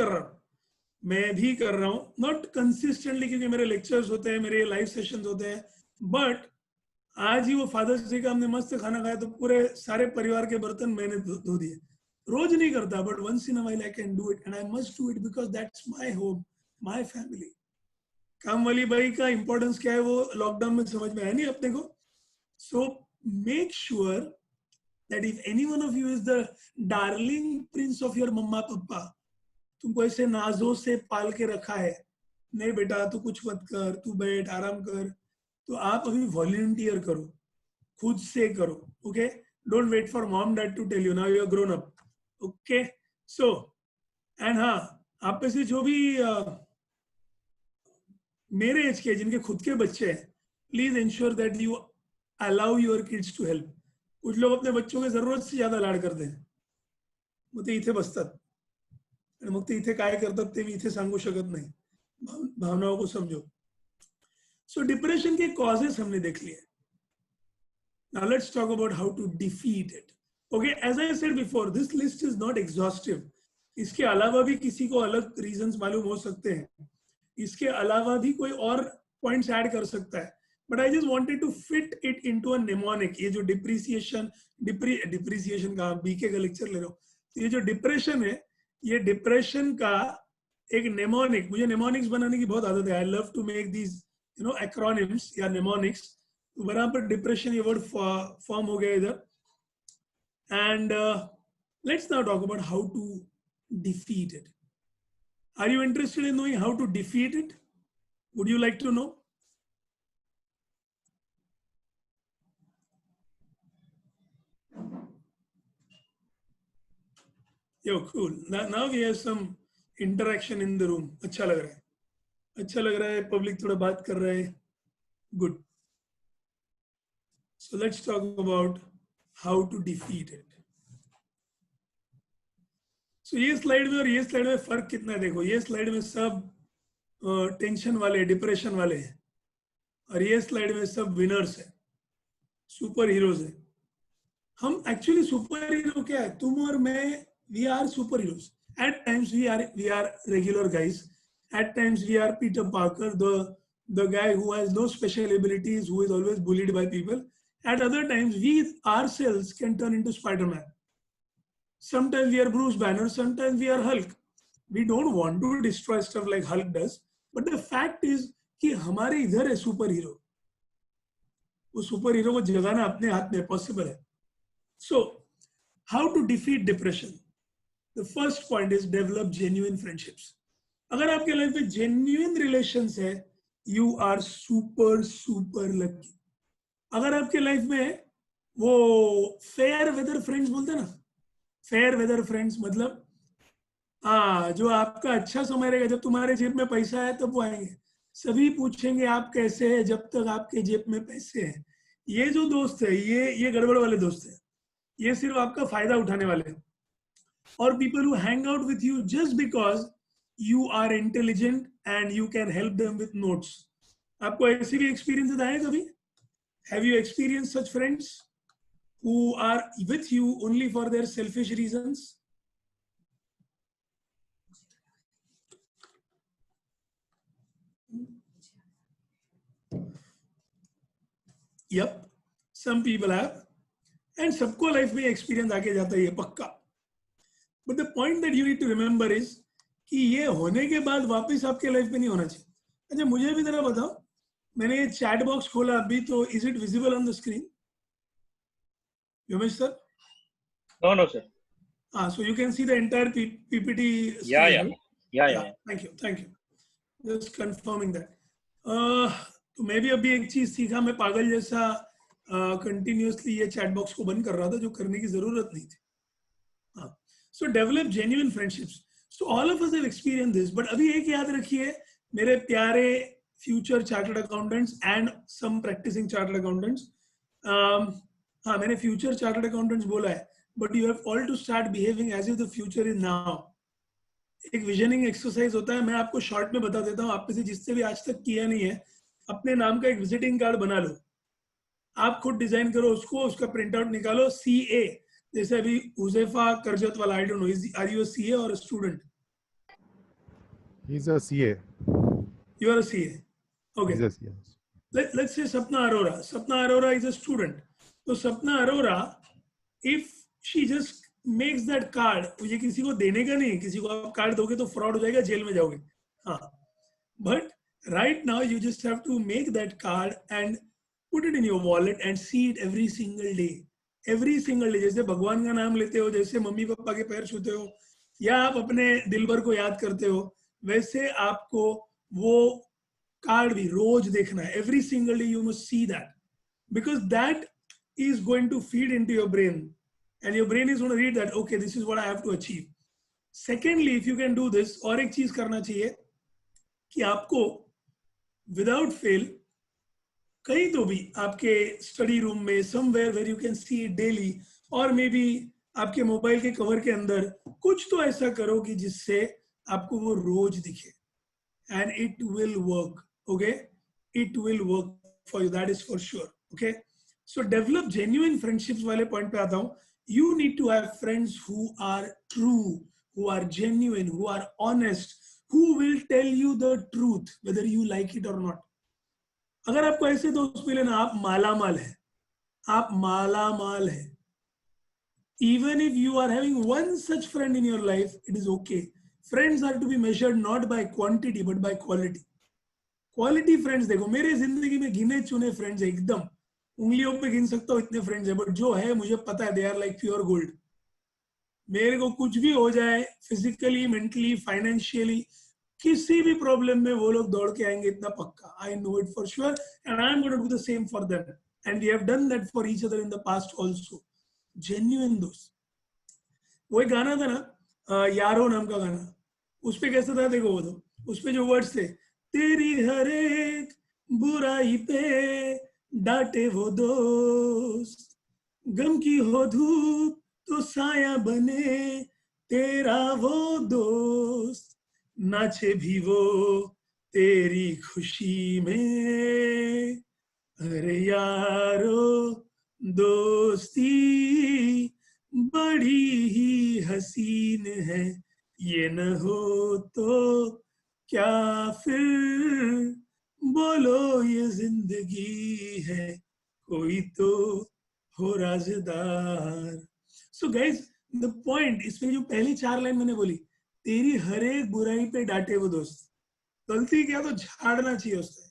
B: कर रहा हूँ, नॉट कंसिस्टेंटली क्योंकि मेरे लेक्चर्स होते हैं, मेरे लाइव सेशंस होते हैं, बट आज ही वो फादर्स डे का हमने मस्त खाना खाया तो पूरे सारे परिवार के बर्तन मैंने धो दिए. रोज नहीं करता, but once in a while I can do it and I must do it because that's my home, my family. काम वाली बाई का इंपॉर्टेंस क्या है वो लॉकडाउन में समझ में आया नहीं अपने को. So make sure that if any one of you is the darling prince of your मम्मा पापा, तुमको ऐसे नाजों से पाल के रखा है, नहीं बेटा तू कुछ मत कर, तू बैठ आराम कर, तो आप अभी वॉलंटियर करो, खुद से करो. Okay, don't wait for mom dad to tell you, now you are grown up. Okay, so and हाँ, आप में से जो भी मेरे एज के जिनके खुद के बच्चे हैं, please ensure that you allow your kids to help. कुछ लोग अपने बच्चों के जरूरत से ज्यादा लाड करते हैं. मग ते इथे बसतात आणि मग ते इथे काय करतात ते मी इथे सांगू शकत नाही. भावनाओं को समझो. सो डिप्रेशन के कॉजेस हमने देख लिए. Now let's talk about how to defeat it. Okay, as I said before, this list is not exhaustive. इसके अलावा भी किसी को अलग रीजंस मालूम हो सकते हैं, इसके अलावा भी कोई और पॉइंट्स ऐड कर सकता है, but I just wanted to fit it into a mnemonic. ये जो डिप्रिसिएशन का बीके का लेक्चर ले रहा हूँ, ये जो डिप्रेशन है, ये डिप्रेशन का एक नेमोनिक. मुझे नेमोनिक्स बनाने की बहुत आदत है. I love to make these acronyms या नेमोनिक्स. तो बराबर पर डिप्रेशन ये वर्ड फॉर्म हो गया इधर. And let's now talk about how to defeat it. Are you interested in knowing how to defeat it? Would you like to know? Yo, cool. Now we have some interaction in the room. अच्छा लग रहा है. Public थोड़ा बात कर रहा है. Good. So let's talk about how to defeat it. So ये स्लाइड में और ये स्लाइड में फर्क कितना है देखो. ये स्लाइड में सब टेंशन वाले, डिप्रेशन वाले हैं, और ये स्लाइड में सब विनर्स हैं, सुपर हीरोज हैं. हम एक्चुअली सुपर हीरो क्या है? तुम और मैं, we are superheroes. At times we are regular guys. At times we are Peter Parker, the guy who has no special abilities, who is always bullied by people. At other times we ourselves can turn into Spider-Man. Sometimes we are Bruce Banner, sometimes we are Hulk. We don't want to destroy stuff like Hulk does, but the fact is कि हमारे इधर है super hero. वो super hero को जगाना अपने हाथ में पॉसिबल है. So how to defeat depression? The first point is develop genuine friendships. अगर आपके लाइफ में genuine relations है, you are super lucky. अगर आपके लाइफ में वो fair weather friends बोलते हैं ना, fair weather friends मतलब जो आपका अच्छा समय रहेगा, जब तुम्हारे जेब में पैसा है तब वो आएंगे. सभी पूछेंगे आप कैसे हैं जब तक आपके जेब में पैसे हैं. ये जो दोस्त है, ये गड़बड़ वाले दोस्त है. ये सिर्फ आपका फायदा उठाने वाले हैं. Or people who hang out with you just because you are intelligent and you can help them with notes. आपको ऐसे भी experience आए कभी? Have you experienced such friends who are with you only for their selfish reasons? Yep, some people have, and सबको life में experience आके जाता है ये पक्का. But the point that you need to remember is कि ये होने के बाद वापस आपके लाइफ में नहीं होना चाहिए. अच्छा मुझे भी जरा बताओ, मैंने ये चैट बॉक्स खोला अभी, तो is it visible on the screen? Yomesh sir?
A: No, no, sir.
B: So you can see the entire PPT screen.
A: Yeah.
B: Right?
A: Yeah.
B: Thank you. Just confirming that. तो मैं भी अभी एक चीज सीखा, मैं पागल जैसा कंटिन्यूअसली ये चैट बॉक्स को बंद कर रहा था जो करने की जरूरत नहीं थी. So develop genuine friendships. So all of us have experienced this. But अभी एक याद रखिए मेरे प्यारे future chartered accountants and some practicing chartered accountants. हाँ मैंने future chartered accountants बोला है, but you have all to start behaving as if the future is now. एक विजनिंग एक्सरसाइज होता है, मैं आपको शॉर्ट में बता देता हूँ. आप में से जिससे भी आज तक किया नहीं है, अपने नाम का एक विजिटिंग कार्ड बना लो. आप खुद डिजाइन करो उसको, उसका प्रिंट आउट निकालो. CA जैसे अभी हुजैफा करजत वाला, I don't know, are you a CA और a student?
C: He is a CA.
B: You are a CA. Okay.
C: He's a CA.
B: Let's say Sapna Arora. Sapna Arora is a student. So Sapna Arora, if she just makes that card, ये किसी को देने का नहीं, किसी को आप card दोगे तो फ्रॉड हो जाएगा, जेल में जाओगे. हाँ. But right now you just have to make that card and put it in your wallet and see it every single day. Every single day. जैसे भगवान का नाम लेते हो, जैसे मम्मी पापा के पैर छूते हो, या आप अपने दिलबर को याद करते हो, वैसे आपको वो कार्ड भी रोज देखना है. Every single day you must see that, because that is going to feed into your brain and your brain is going to read that, okay, this is what I have to achieve. Secondly, if you can do this, और एक चीज करना चाहिए कि आपको without fail कहीं तो भी आपके स्टडी रूम में, somewhere where you can see it daily, और मे बी आपके मोबाइल के कवर के अंदर कुछ तो ऐसा करो कि जिससे आपको वो रोज दिखे. And it will work. Okay, it will work for you, that is for sure. Okay, so develop genuine friendships वाले पॉइंट पे आता हूं. You need to have friends who are true, who are genuine, who are honest, who will tell you the truth whether you like it or not. अगर आपको ऐसे दोस्त मिले ना, आप मालामाल है, आप मालामाल है. Even if you are having one such friend in your life, it is okay. Friends are to be measured not by quantity but by quality. Quality friends देखो, मेरे जिंदगी में गिने चुने फ्रेंड्स है, एकदम उंगलियों पे गिन सकता हूँ इतने फ्रेंड्स है, बट जो है मुझे पता है, they are like pure gold. मेरे को कुछ भी हो जाए, फिजिकली, मेंटली, फाइनेंशियली, किसी भी प्रॉब्लम में वो लोग दौड़ के आएंगे, इतना पक्का. I know it for sure and I am going to do the same for them and we have done that for each other in the past also. Genuine दोस्त. वो एक गाना था ना, यारो नाम का गाना, उस पे कैसा था देखो, वो तो उस पे जो वर्ड्स थे, तेरी हर एक बुराई पे डांटे वो दोस्त, गम की हो धूप तो साया बने तेरा वो दोस्त, नाचे भी वो तेरी खुशी में, अरे यारो दोस्ती बड़ी ही हसीन है, ये न हो तो क्या फिर बोलो ये जिंदगी है, कोई तो हो राज़दार. सो गाइस, द पॉइंट, इसमें जो पहली 4 लाइन मैंने बोली, तेरी हर एक बुराई पे डांटे वो दोस्त. गलती क्या तो झाड़ना चाहिए उससे.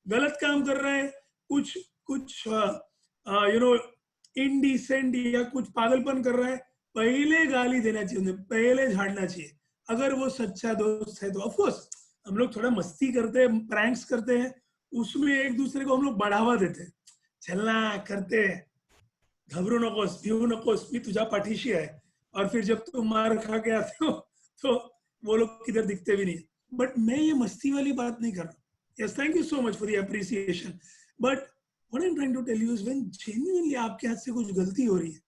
B: गलत काम कर रहा है, कुछ यू नो इनडिसेंट या कुछ पागलपन कर रहा है, पहले गाली देना चाहिए, पहले झाड़ना चाहिए. अगर वो सच्चा दोस्त है तो. ऑफ कोर्स हम लोग थोड़ा मस्ती करते हैं, प्रैंक्स करते हैं, उसमें एक दूसरे को हम लोग बढ़ावा देते हैं, चलना करते हैं, घबरू नकोस, भिऊ नकोस, मी तुझा पाठीशी आहे. और फिर जब तुम मार खा के आते हो तो वो लोग किधर दिखते भी नहीं. बट मैं ये मस्ती वाली बात नहीं कर रहा. Yes, thank you so much for the appreciation. But what I am trying to tell you is, when genuinely आपके हाथ से कुछ गलती हो रही है,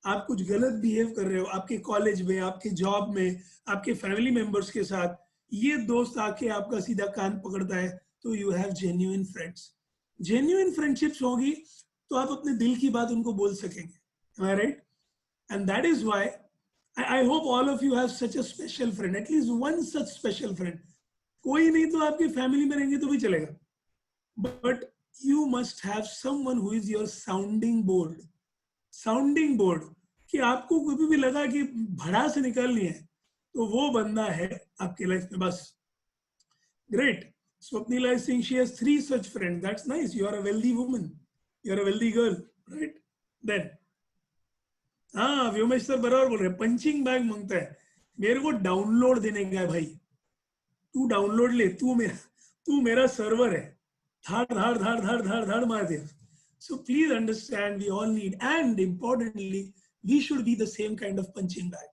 B: आप कुछ गलत बिहेव कर रहे हो, आपके कॉलेज में, आपके जॉब में, आपके फैमिली मेंबर्स के साथ, ये दोस्त आके आपका सीधा कान पकड़ता है, तो you have genuine friends. Genuine friendships होगी तो आप अपने दिल की बात उनको बोल सकेंगे. Am I right? And that is why I hope all of you have such a special friend, at least one such special friend. कोई नहीं तो आपकी फैमिली में रहेंगे तो भी चलेगा, but you must have someone who is your sounding board. Sounding board कि आपको कभी भी लगा कि भड़ास निकलनी है तो वो बंदा है आपकी लाइफ में बस. Great. Swapnila is saying she has 3 such friends. That's nice. You are a wealthy woman. You are a wealthy girl, right? Then हाँ, व्योमेश सर बराबर बोल रहे हैं. पंचिंग बैग मांगता है, मेरे को डाउनलोड देने का है भाई. तू डाउनलोड ले, तू मेरा सर्वर है. धाड़ धाड़ धाड़ धाड़ धाड़ धाड़ मार दे. So please understand, we all need, and importantly, we should be the same kind of punching bag.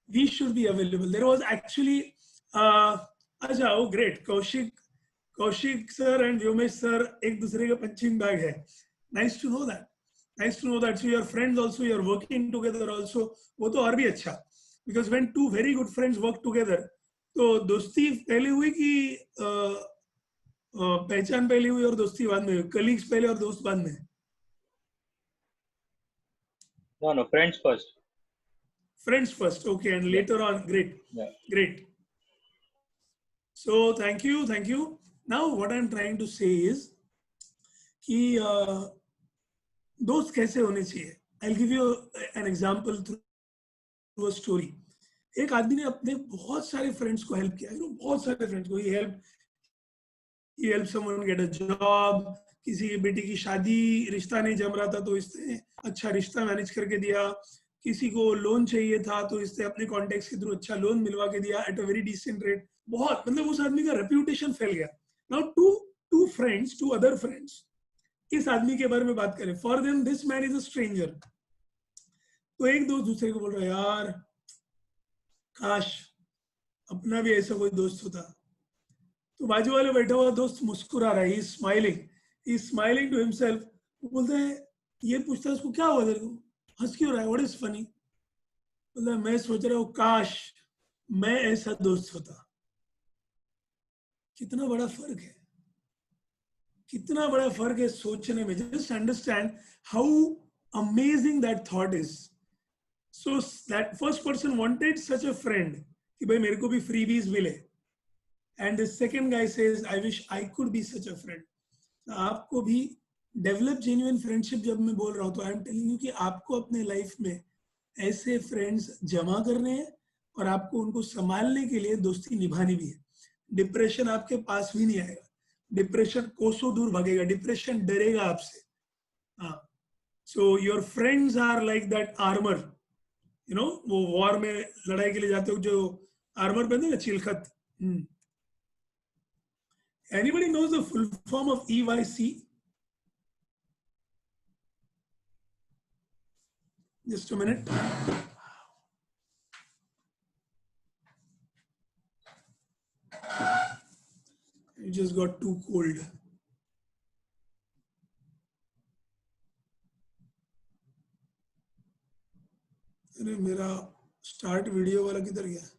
B: We should be available. There was actually, अच्छा, oh great, Kaushik sir and Vyomesh sir एक दूसरे का punching bag है. Nice to know that. Nice to know that. So your friends also, you're working together also. वो तो और भी अच्छा. Because when two very good friends work together, तो दोस्ती पहले हुई कि पहचान पहले हुई और दोस्ती बाद में? कलीग्स पहले और दोस्त बाद में?
A: No, friends first.
B: Friends first, okay, and later on, great.
A: Yeah.
B: Great. So thank you. Now what I'm trying to say is कि दोस्त कैसे होने चाहिए. I'll give you an example through a story. एक आदमी ने अपने बहुत सारे फ्रेंड्स को हेल्प किया. बहुत सारे फ्रेंड्स को he helped someone get a job. किसी की बेटी की शादी, रिश्ता नहीं जम रहा था तो इसने अच्छा रिश्ता मैनेज करके दिया. किसी को लोन चाहिए था तो इसने अपने कॉन्टेक्ट्स के थ्रू अच्छा लोन मिलवा के दिया at a very decent rate. बहुत, मतलब उस आदमी का रेप्यूटेशन फैल गया. नाउ टू अदर फ्रेंड्स इस आदमी के बारे में बात करें. For them this man is a stranger. तो एक दोस्त दूसरे को बोल रहा है, यार काश अपना भी ऐसा कोई दोस्त होता. तो बाजू वाले बैठा हुआ दोस्त मुस्कुरा रहा है. He is smiling to himself. वो बोलता है, ये पूछता है उसको, क्या हुआ तेरे को, हंस क्यों रहा है, व्हाट इज फनी? बोलता है, मैं सोच रहा हूँ काश मैं ऐसा दोस्त होता. कितना बड़ा फर्क है, कितना बड़ा फर्क है सोचने में. Just understand how amazing that thought is. So that first person wanted such a friend कि भाई मेरे को भी फ्रीबीज मिले. And the second guy says, I wish I could be such a friend. आपको भी डेवलप जेन्युइन फ्रेंडशिप जब मैं बोल रहा हूँ तो आई एम टेलिंग यू कि आपको अपने लाइफ में ऐसे फ्रेंड्स जमा करने हैं और आपको उनको संभालने के लिए दोस्ती निभानी भी है. डिप्रेशन आपके पास भी नहीं आएगा. डिप्रेशन कोसों दूर भागेगा. डिप्रेशन डरेगा आपसे. हाँ, so your friends are like that armour. You know, वो वॉर में लड़ाई के लिए जाते हो जो आर्मर पहनते हैं, चिलखत. Anybody knows the full form of EYC? Just a minute. It just got too cold. अरे मेरा स्टार्ट वीडियो वाला किधर गया?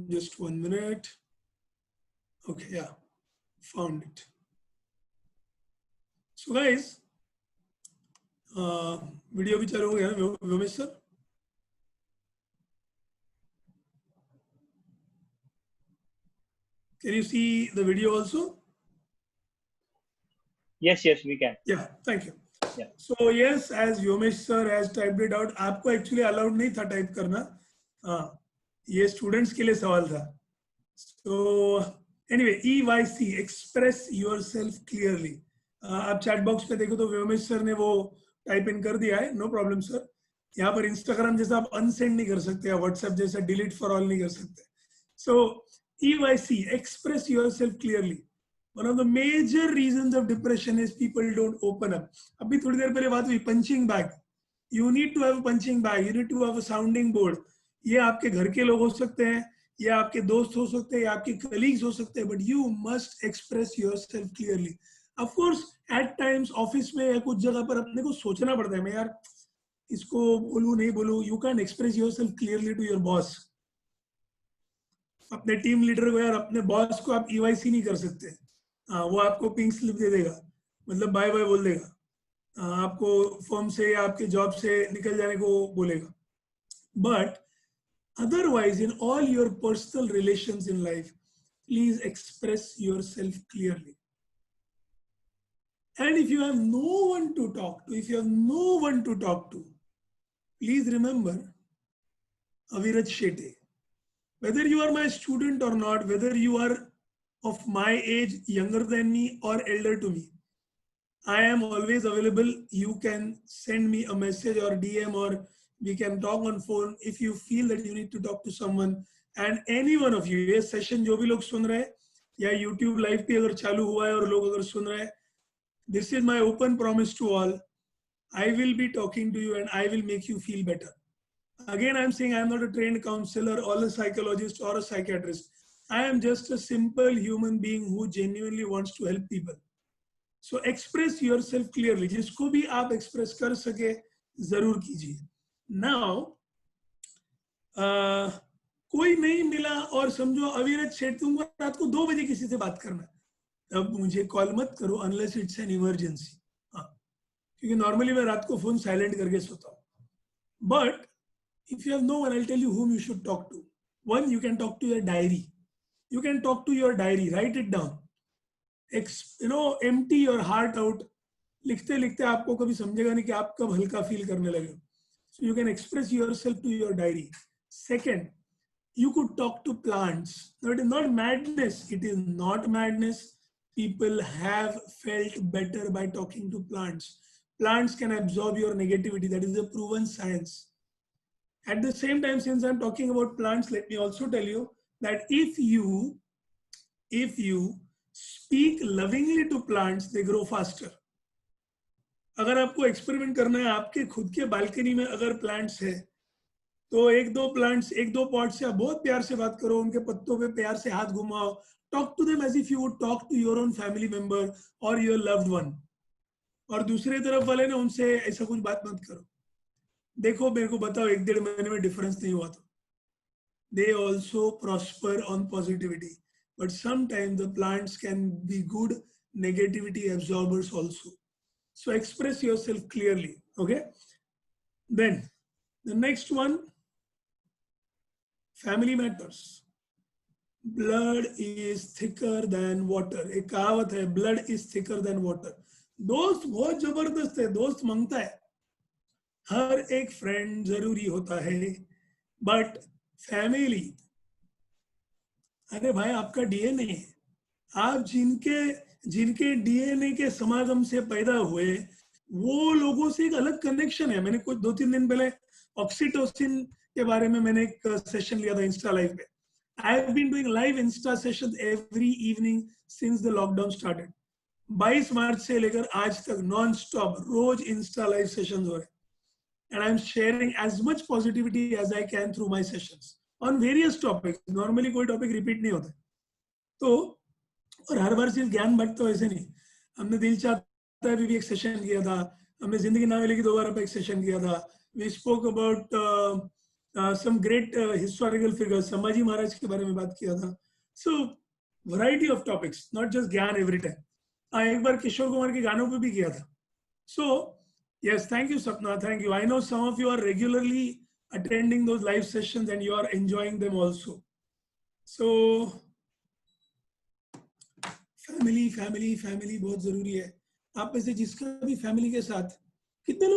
B: Just 1 minute. Okay, yeah, found it. So guys, video भी चालू हो गया ना Vyomesh sir? Can you see the video also?
A: Yes, we can.
B: Yeah, thank you.
A: Yeah.
B: So yes, as Vyomesh sir has typed it out, आपको actually allowed नहीं था type करना. ये स्टूडेंट्स के लिए सवाल था. So anyway, EYC, express yourself clearly. आप चैट बॉक्स पे देखो तो व्योमेश सर ने वो टाइप इन कर दिया है. No problem sir. यहाँ पर इंस्टाग्राम जैसा आप अनसेंड नहीं कर सकते या व्हाट्सएप जैसा डिलीट फॉर ऑल नहीं कर सकते. So EYC, express yourself clearly. One of the major reasons of depression is people don't open up. अभी थोड़ी देर पहले बात हुई punching bag. You need to have a punching bag. You need to have a sounding board. ये आपके घर के लोग हो सकते हैं, ये आपके दोस्त हो सकते हैं, या आपके कलीग्स हो सकते हैं, but you must express yourself clearly. Of course eight times office में या कुछ जगह पर अपने को सोचना पड़ता है, मैं यार इसको बोलूं नहीं बोलूं. You can express yourself clearly to your boss. अपने टीम लीडर को, यार अपने बॉस को आप ईवाईसी नहीं कर सकते. वो आपको पिंक स्लिप दे देगा, मतलब बाय बाय बोल देगा. आपको फर्म से या आपके जॉब से निकल जाने को बोलेगा. But otherwise, in all your personal relations in life, please express yourself clearly. And if you have no one to talk to, please remember Aviraj Shetty. Whether you are my student or not, whether you are of my age, younger than me, or elder to me, I am always available. You can send me a message or DM, or we can talk on phone if you feel that you need to talk to someone. And any one of you, ये session जो भी लोग सुन रहे हैं या YouTube live पे अगर चालू हुआ है और लोग अगर सुन रहे हैं, this is my open promise to all. I will be talking to you and I will make you feel better. Again, I'm saying I'm not a trained counselor or a psychologist or a psychiatrist. I am just a simple human being who genuinely wants to help people. So express yourself clearly. जिसको भी आप express कर सके जरूर कीजिए. Now, कोई नहीं मिला और समझो अविरज सेठ तुमको रात को 2 बजे किसी से बात करना है, तब मुझे कॉल मत करो अनलेस इट्स एन इमरजेंसी. हाँ, क्योंकि नॉर्मली मैं रात को फोन साइलेंट करके सोता हूँ. But if you have no one, I'll tell you whom you should talk to. One, you can talk to your diary. You can talk to your diary. Write it down. Empty your heart out. लिखते लिखते आपको कभी समझेगा नहीं कि आप कब हल्का फील करने लगे. So you can express yourself to your diary. Second, you could talk to plants. No, it is not madness. It is not madness. People have felt better by talking to plants. Plants can absorb your negativity. That is a proven science. At the same time, since I'm talking about plants, let me also tell you that if you speak lovingly to plants, they grow faster. अगर आपको experiment करना है, आपके खुद के balcony में अगर plants है, तो एक दो पॉट से आप बहुत प्यार से बात करो, उनके पत्तों पे प्यार से हाथ घुमाओ. Talk to them as if you would talk to your own family member और योर लव्ड वन. और दूसरे तरफ वाले ना, उनसे ऐसा कुछ बात मत करो. देखो मेरे को बताओ, 1-1.5 महीने में डिफरेंस नहीं हुआ तो. They also prosper on positivity, but sometimes the plants can be good negativity absorbers also. So express yourself clearly. Okay. Then the next one, family matters. Blood is thicker than water. एक कहावत है, blood is thicker than water. दोस्त बहुत जबरदस्त है, दोस्त मांगता है. हर एक फ्रेंड जरूरी होता है, बट फैमिली, अरे भाई आपका डीएनए है. आप जिनके डीएनए के समागम से पैदा हुए, वो लोगों से एक अलग कनेक्शन है. मैंने कुछ 2-3 दिन पहले ऑक्सीटोसिन के बारे में मैंने एक सेशन लिया था इंस्टा लाइव पे. I have been doing live insta sessions every evening since the lockdown started. 22 मार्च से लेकर आज तक नॉन स्टॉप रोज इंस्टा लाइव सेशंस हो रहे हैं. And I'm sharing as much positivity as I can through my sessions on various topics. Normally कोई टॉपिक रिपीट नहीं होता. तो और हर बार सिर्फ ज्ञान बांटता हो ऐसे नहीं. हमने दिल चाहता है भी एक सेशन किया था. हमने जिंदगी ना मिलेगी दोबारा पे एक सेशन किया था. We spoke about some great historical figures. Sambhaji Maharaj के बारे में बात किया था. So variety of topics, not just ज्ञान every time. एक बार किशोर कुमार के गानों पे भी किया था. So yes, thank you, Sapna. Thank you. I know some of you are regularly attending those live sessions and you are enjoying them also. So, family बहुत जरूरी है. आप में से जिसका भी फैमिली के साथ, कितने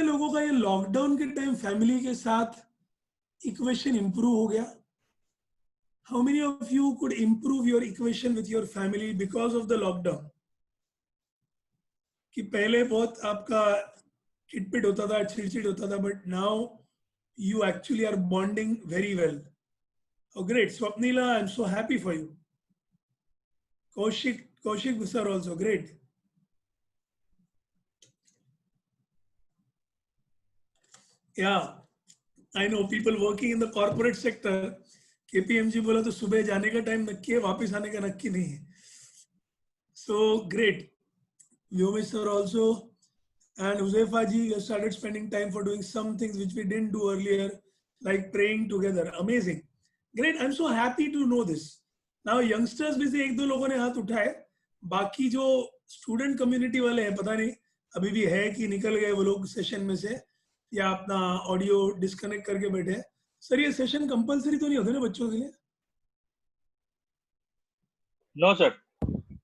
B: लोगों का ये लॉकडाउन के टाइम फैमिली के साथ इक्वेशन इंप्रूव हो गया? How many of you could improve your equation with your family because of the lockdown? कि पहले बहुत आपका चिटपिट होता था, चिड़चिड़ होता था, but now you actually are bonding very well. Oh, great. Swapnila, I'm so happy for you. Kaushik sir also, great. Yeah. I know people working in the corporate sector, KPMG बोला तो सुबह जाने का टाइम नक्की है, वापस आने का नक्की नहीं है. So great. Vyomesh sir also and Huzaifa ji started spending time for doing some things which we didn't do earlier, like praying together. Amazing. Great. I'm so happy to know this. Now youngsters में से एक दो लोगों ने हाथ उठाए, बाकी जो स्टूडेंट कम्युनिटी वाले हैं पता नहीं अभी भी है कि निकल गए वो लोग सेशन में से या अपना ऑडियो डिस्कनेक्ट करके बैठे हैं. सर ये सेशन कंपलसरी तो नहीं होते ना बच्चों के लिए?
A: No sir.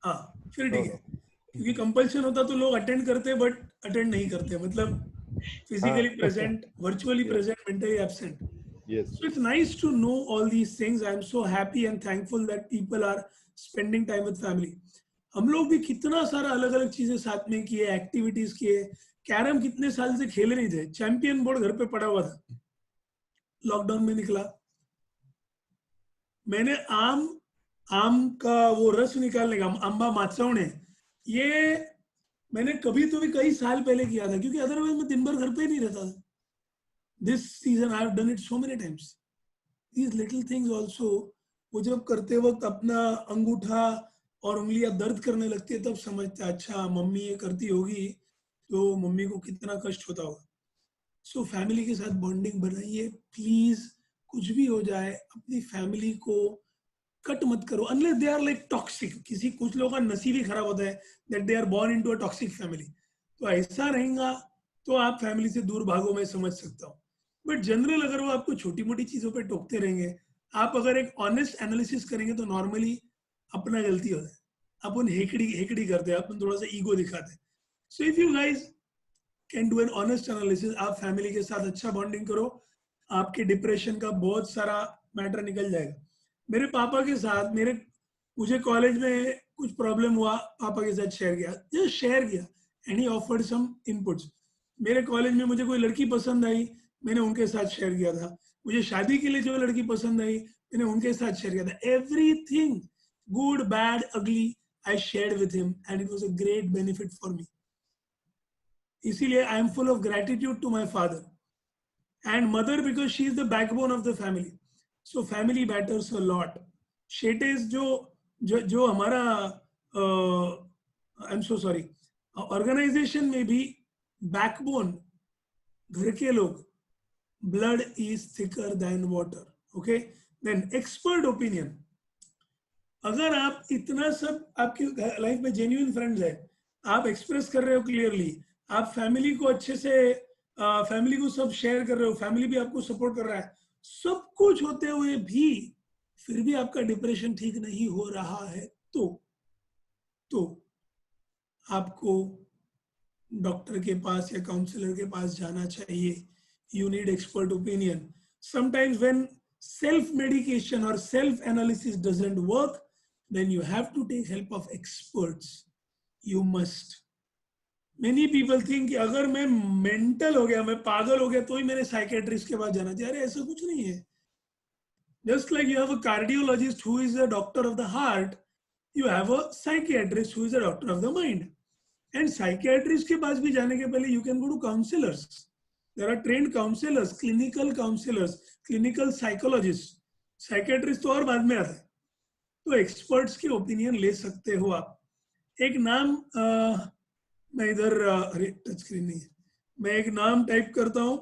B: हाँ फिर ठीक है, क्योंकि कंपल्शन होता तो लोग अटेंड करते बट अटेंड नहीं करते, मतलब physically present, virtually present, mentally absent.
C: Yes.
B: So it's nice to know all these things. I'm so happy and thankful that people are spending time with family. हम लोग भी कितना सारा अलग अलग चीजें साथ में किए, एक्टिविटीज किए. कैरम कितने साल से खेले नहीं थे, चैंपियन बोर्ड घर पे पड़ा हुआ था, लॉकडाउन में निकला. मैंने आम का वो रस निकालने का, आंबा माचवणे, ये मैंने कभी तो भी कई साल पहले किया था, क्योंकि अदरवाइज मैं दिन भर घर पे ही नहीं रहता था. This season I have done it so many times. These little things also, वो जब करते वक्त अपना अंगूठा और उंगलियां दर्द करने लगती है तब समझते अच्छा मम्मी ये करती होगी तो मम्मी को कितना कष्ट होता होगा. सो फैमिली के साथ बॉन्डिंग बनाइए प्लीज. कुछ भी हो जाए अपनी फैमिली को कट मत करो unless they are like toxic. किसी कुछ लोगों का नसीब ही खराब होता है that they are born into a toxic family. तो ऐसा रहेगा तो आप फैमिली से दूर भागो, मैं समझ सकता हूँ. बट जनरल अगर वो आपको छोटी मोटी चीजों पे टोकते रहेंगे, आप अगर एक ऑनेस्ट एनालिसिस करेंगे तो नॉर्मली अपना गलती होता है. अपन हेकड़ी करते हैं, अपन थोड़ा सा ईगो दिखाते हैं. So if you guys can do an honest analysis, आप फैमिली के साथ अच्छा बॉन्डिंग करो, आपके डिप्रेशन का बहुत सारा मैटर निकल जाएगा. मेरे पापा के साथ मुझे कॉलेज में कुछ प्रॉब्लम हुआ, पापा के साथ शेयर किया and he offered some inputs. मेरे कॉलेज में मुझे कोई लड़की पसंद आई, मैंने उनके साथ शेयर किया था. मुझे शादी के लिए जो लड़की पसंद आई मैंने उनके साथ शेयर किया था. Everything good bad ugly I shared with him and it was a great benefit for me. इसीलिए I am full of gratitude to my father and mother because she is the backbone of the family. So family matters a lot. Shetes जो हमारा I am so sorry organisation में भी backbone घर के लोग, blood is thicker than water. Okay, then expert opinion. अगर आप इतना सब आपकी लाइफ में जेन्युइन फ्रेंड्स है, आप एक्सप्रेस कर रहे हो क्लियरली, आप फैमिली को अच्छे से फैमिली को सब शेयर कर रहे हो, फैमिली भी आपको सपोर्ट कर रहा है, सब कुछ होते हुए भी फिर भी आपका डिप्रेशन ठीक नहीं हो रहा है तो आपको डॉक्टर के पास या काउंसलर के पास जाना चाहिए. You need expert opinion. Sometimes when self medication और self analysis doesn't work, then you have to take help of experts. You must. Many people think कि अगर मैं मेंटल हो गया, मैं पागल हो गया तो ही मैंने साइकेट्रिस्ट के पास जाना चाहिए. अरे ऐसा कुछ नहीं है. Just like you have a cardiologist who is a doctor of the heart, you have a psychiatrist who is a doctor of the mind. And psychiatrist के पास भी जाने के पहले you can go to counselors. There are trained counselors, clinical psychologists. Psychiatrist तो और बाद में आता है. तो experts के opinion ले सकते हो आप. एक नाम मैं इधर अरे टच स्क्रीन नहीं है, मैं एक नाम टाइप करता हूं.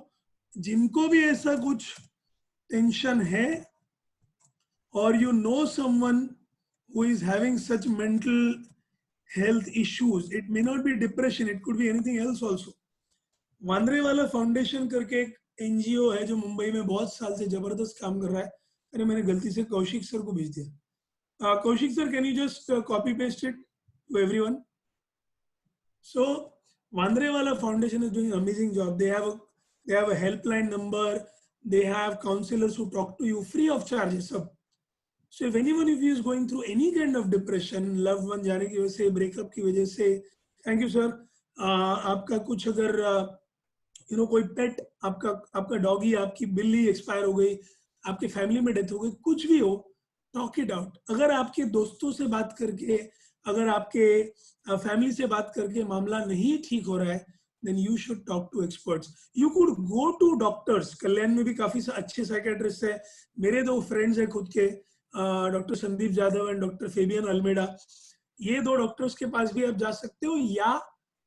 B: जिनको भी ऐसा कुछ टेंशन है और you know someone who is having such mental health issues, it may not be depression, it could be anything else also. Vandrevala foundation करके एक एनजीओ है जो मुंबई में बहुत साल से जबरदस्त काम कर रहा है. अरे मैंने गलती से कौशिक सर को भेज दिया. Kaushik sir, can you just copy paste it to everyone? So Vandrewala Foundation is doing an amazing job. They have a helpline number. They have counselors who talk to you free of charge. So if anyone of you is going through any kind of depression, loved one जाने की वजह से, breakup की वजह से, thank you sir. आपका कुछ अगर कोई पेट, आपका डॉगी, आपकी बिल्ली एक्सपायर हो गई, आपके फैमिली में डेथ हो गई, कुछ भी हो, टॉक इट आउट. अगर आपके दोस्तों से बात करके, अगर आपके फैमिली से बात करके मामला नहीं ठीक हो रहा है then you should talk to experts. You could go to doctors. कल्याण में भी काफी अच्छे साइकेट्रिस्ट है. मेरे दो फ्रेंड्स हैं खुद के, doctor Sandeep Jadhav and doctor Fabian Almeida. ये दो डॉक्टर्स के पास भी आप जा सकते हो, या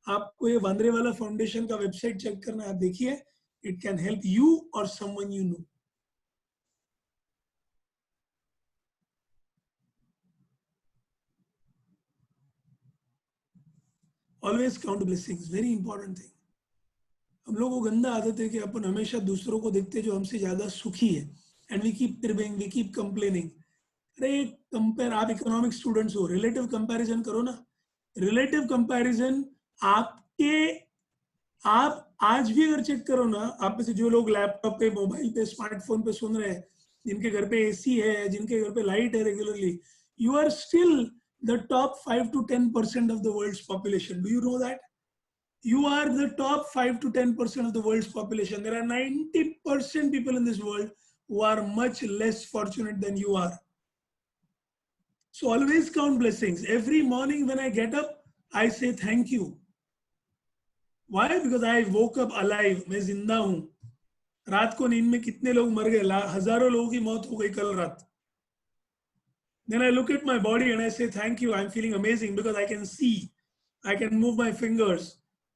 B: आपको ये वांद्रेवाला फाउंडेशन का वेबसाइट चेक करना, आप देखिए. इट कैन हेल्प यू और someone you know. Always count blessings, very important thing. हम लोगों को गंदा आदत है कि अपन हमेशा दूसरों को देखते जो हमसे ज्यादा सुखी है, and we keep cribbing, we keep complaining. अरे कंपेयर, आप इकोनॉमिक स्टूडेंट्स हो, रिलेटिव कंपैरिजन करो ना. रिलेटिव कंपैरिजन आपके, आप आज भी अगर चेक करो ना, आप में से जो लोग लैपटॉप पे, मोबाइल पे, स्मार्टफोन पे सुन रहे हैं, जिनके घर पे एसी है, जिनके घर पे लाइट है regularly, you are still the top 5 to 10% of the world's population. Do you know that? You are the top 5 to 10% of the world's population. There are 90% people in this world who are much less fortunate than you are. So always count blessings. Every morning when I get up, I say thank you. Why? Because I woke up alive. मैं जिंदा हूं. रात को नींद में कितने लोग मर गए, हजारों लोगों की मौत हो गई कल रात. Then I look at my body and I say, thank you, I'm feeling amazing because I can see, I can move my fingers,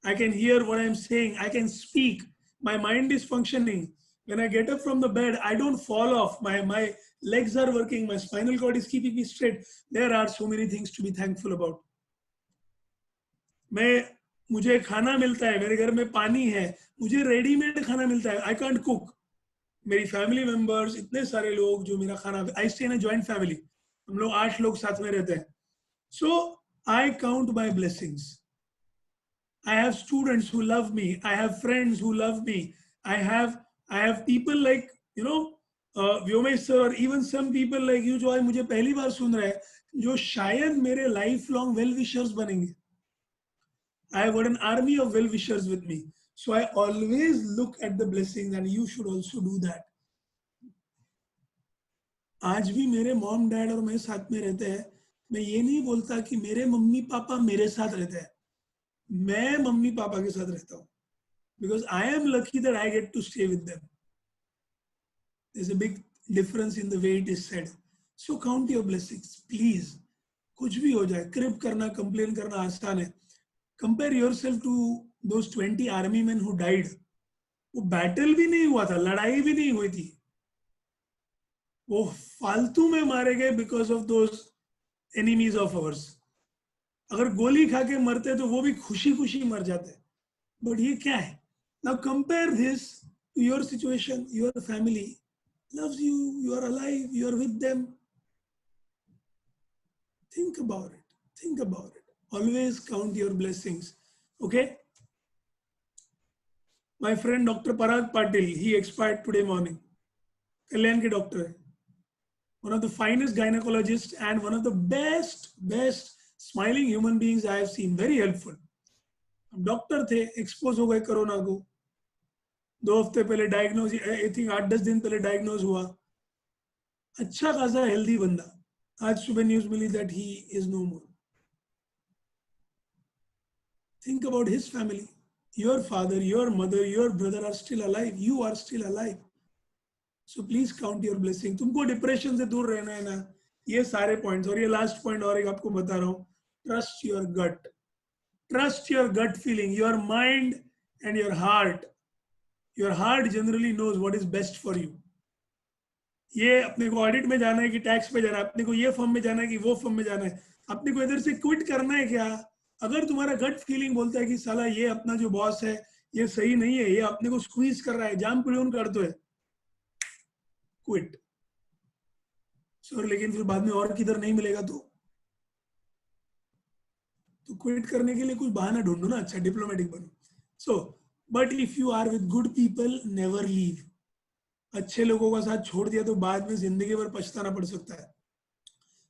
B: I can hear what I'm saying, I can speak, my mind is functioning. When I get up from the bed, I don't fall off, my legs are working, my spinal cord is keeping me straight. There are so many things to be thankful about. मुझे खाना मिलता है, मेरे घर में पानी है, मुझे रेडीमेड खाना मिलता है. I can't cook. मेरी फैमिली मेंबर्स, इतने सारे लोग जो मेरा खाना, I stay in a joint family, हम लोग 8 लोग साथ में रहते हैं. So I count my blessings. I have students who love me, I have friends who love me, I have people like you know Vyomesh sir, और even some people like you जो आज मुझे पहली बार सुन रहे हैं, जो शायद मेरे लाइफ लॉन्ग वेल विशर्स बनेंगे. I have got an army of well wishers with me. So I always look at the blessings, and you should also do that. आज भी मेरे मॉम डैड और मैं साथ में रहते हैं. मैं ये नहीं बोलता कि मेरे मम्मी पापा मेरे साथ रहते हैं. मैं मम्मी पापा के साथ रहता हूँ. Because I am lucky that I get to stay with them. There's a big difference in the way it is said. So count your blessings, please. कुछ भी हो जाए, क्रिप करना, कंप्लेन करना आसान है. Compare yourself to those 20 army men who died. वो battle भी नहीं हुआ था, लड़ाई भी नहीं हुई थी, वो फालतू में मारे गए because of those enemies of ours. अगर गोली खा के मरते तो वो भी खुशी खुशी मर जाते. बट ये क्या है? Now compare this to your situation. Your family loves you, you are alive, you are with them. Think about it. Think about it. Always count your blessings. Okay? My friend Dr. Parag Patil, he expired today morning. Kalyan ke doctor hai. One of the finest gynecologists and one of the best smiling human beings I have seen. Very helpful. Doctor थे, expose हो गए corona को. 2 हफ्ते पहले diagnose, I think 8-10 दिन पहले diagnose हुआ. अच्छा खासा हेल्दी बंदा. आज सुबह न्यूज मिली that he is no more. Think about his family. Your father, your mother, your brother are still alive. You are still alive. So please count your blessing. तुमको डिप्रेशन से दूर रहना है ना, ये सारे पॉइंट्स. और ये लास्ट पॉइंट और एक आपको बता रहा हूँ. Trust your gut. Trust your gut feeling, your mind and your heart. Your heart generally knows what is best for you. ये अपने को ऑडिट में जाना है कि टैक्स पे जाना है, अपने को ये फर्म में जाना है कि वो फर्म में जाना है, अपने को इधर से क्विट करना है क्या? अगर तुम्हारा गट फीलिंग बोलता है कि साला ये अपना जो बॉस है ये सही नहीं है, ये अपने को स्क्वीज कर रहा है, जाम पिड़ून कर दो है, क्विट. सर लेकिन फिर बाद में और किधर नहीं मिलेगा तो क्विट करने के लिए कुछ बहाना ढूंढो ना. अच्छा, डिप्लोमेटिक बनो. So but if you are with good people, never leave. अच्छे लोगों का साथ छोड़ दिया तो बाद में जिंदगी भर पछताना पड़ सकता है.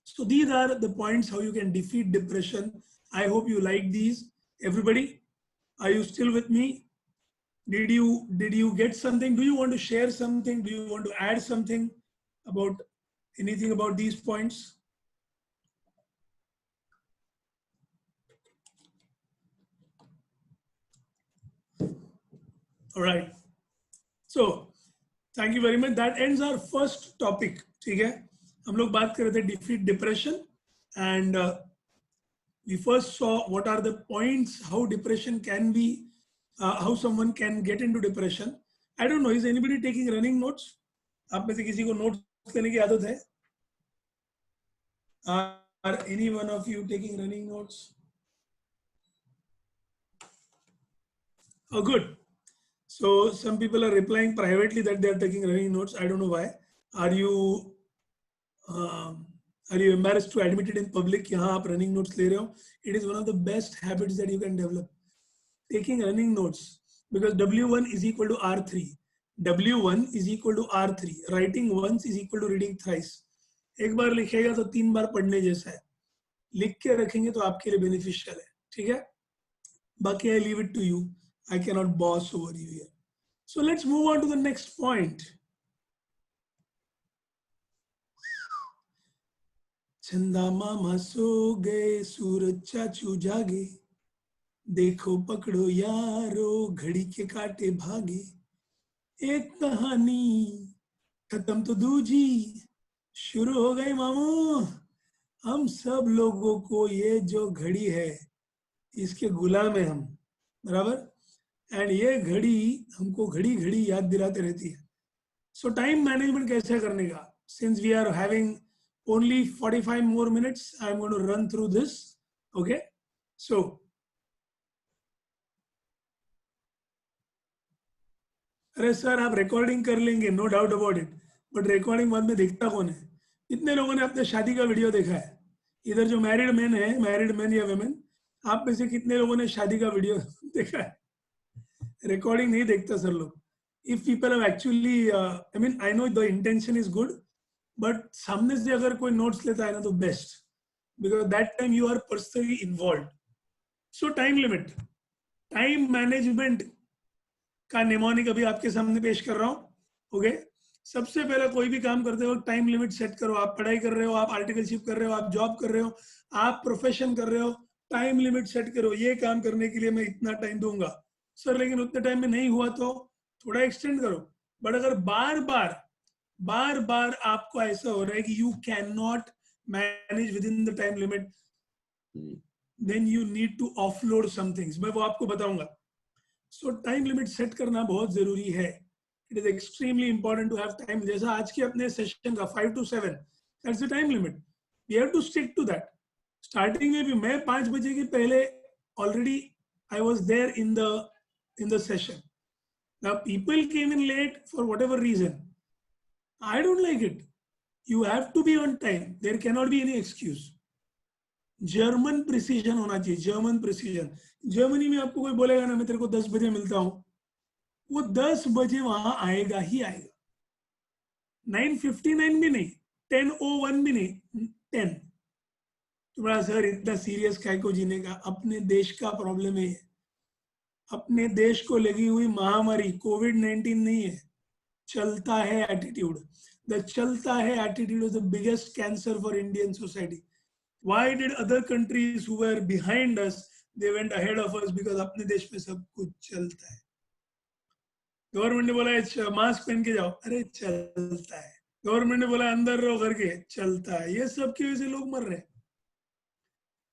B: So these are the points how you can defeat depression. I hope you like these. Everybody, are you still with me? Did you get something? Do you want to share something? Do you want to add something about anything about these points? Alright. So thank you very much. That ends our first topic. ठीक है, हम लोग बात कर रहे थे defeat depression and we first saw what are the points how depression can be, how someone can get into depression. I don't know, is anybody taking running notes? आप में से किसी को notes लेने की आदत है? Are any one of you taking running notes? Oh, good. So some people are replying privately that they are taking running notes. I don't know why. Are you embarrassed to admit it in public? यहाँ आप running notes ले रहे हो? It is one of the best habits that you can develop. Taking running notes, because W1 is equal to R3. W1 is equal to R3. Writing once is equal to reading thrice. एक बार लिखेगा तो 3 बार पढ़ने जैसा है. लिख के रखेंगे तो आपके लिए बेनिफिशियल है. ठीक है? बाकी I leave it to you. I cannot boss over you here. So let's move on to the next point. चंदा मामा सो गए, सूरज चाचू जागे, देखो पकड़ो यारो, घड़ी के काटे भागे. एक कहानी खत्म तो दूजी शुरू हो गई मामू. हम सब लोगों को ये जो घड़ी है इसके गुलाम है हम, बराबर. एंड ये घड़ी हमको घड़ी घड़ी याद दिलाते रहती है. सो टाइम मैनेजमेंट कैसे करने का, since we are having only 45 more minutes, I am going to run through this. Okay, so अरे सर आप रिकॉर्डिंग कर लेंगे, no doubt about it, but recording बाद में देखता कौन है? कितने लोगों ने अपने शादी का वीडियो देखा है? इधर जो मैरिड मैन है, मैरिड मैन या वेमेन, आप में से कितने लोगों ने शादी का वीडियो देखा है? रिकॉर्डिंग नहीं देखता सर लोग. If people have actually, I mean I know the intention is good, but सामने से अगर कोई नोट्स लेता है ना तो best, because that time you are personally involve. So time limit, time management का निमोनिक अभी आपके सामने पेश कर रहा हूं. ओके, सबसे पहले कोई भी काम करते हो टाइम लिमिट सेट करो. आप पढ़ाई कर रहे हो, आप आर्टिकलशिप कर रहे हो, आप जॉब कर रहे हो, आप प्रोफेशन कर रहे हो, टाइम लिमिट सेट करो. ये काम करने के लिए मैं इतना टाइम दूंगा सर, लेकिन उतने टाइम में नहीं हुआ तो थोड़ा एक्सटेंड करो. बट अगर बार बार आपको ऐसा हो रहा है कि you can not manage within the time limit, then you need to offload some things. मैं वो आपको बताऊंगा. सो टाइम लिमिट सेट करना बहुत जरूरी है. It is extremely important to have time. जैसा आज के अपने सेशन का 5 to 7, that's the time limit. We have to stick to that. Starting में भी मैं 5 बजे के पहले already I was there in the session. Now people came in late for whatever reason. I don't like it. You have to be on time. There cannot be any excuse. German precision होना चाहिए, German precision. Germany में आपको कोई बोलेगा ना मैं तेरे को 10 बजे मिलता हूं, वो 10 बजे वहां आएगा ही आएगा. 9:59 भी नहीं, 10:01 भी नहीं, 10. तुम्हारा सर इतना सीरियस काय को जीने का? अपने देश का प्रॉब्लम है, अपने देश को लगी हुई महामारी कोविड-19 नहीं है, चलता है एटीट्यूड. द चलता है attitude is the biggest cancer for Indian society. Why did other countries who were behind us, they went ahead of us? Because अपने देश में सब कुछ चलता है. गवर्नमेंट ने बोला है मास्क पहन के जाओ, अरे चलता है. गवर्नमेंट ने बोला अंदर रहो करके, चलता है. ये सब की वजह से लोग मर रहे हैं.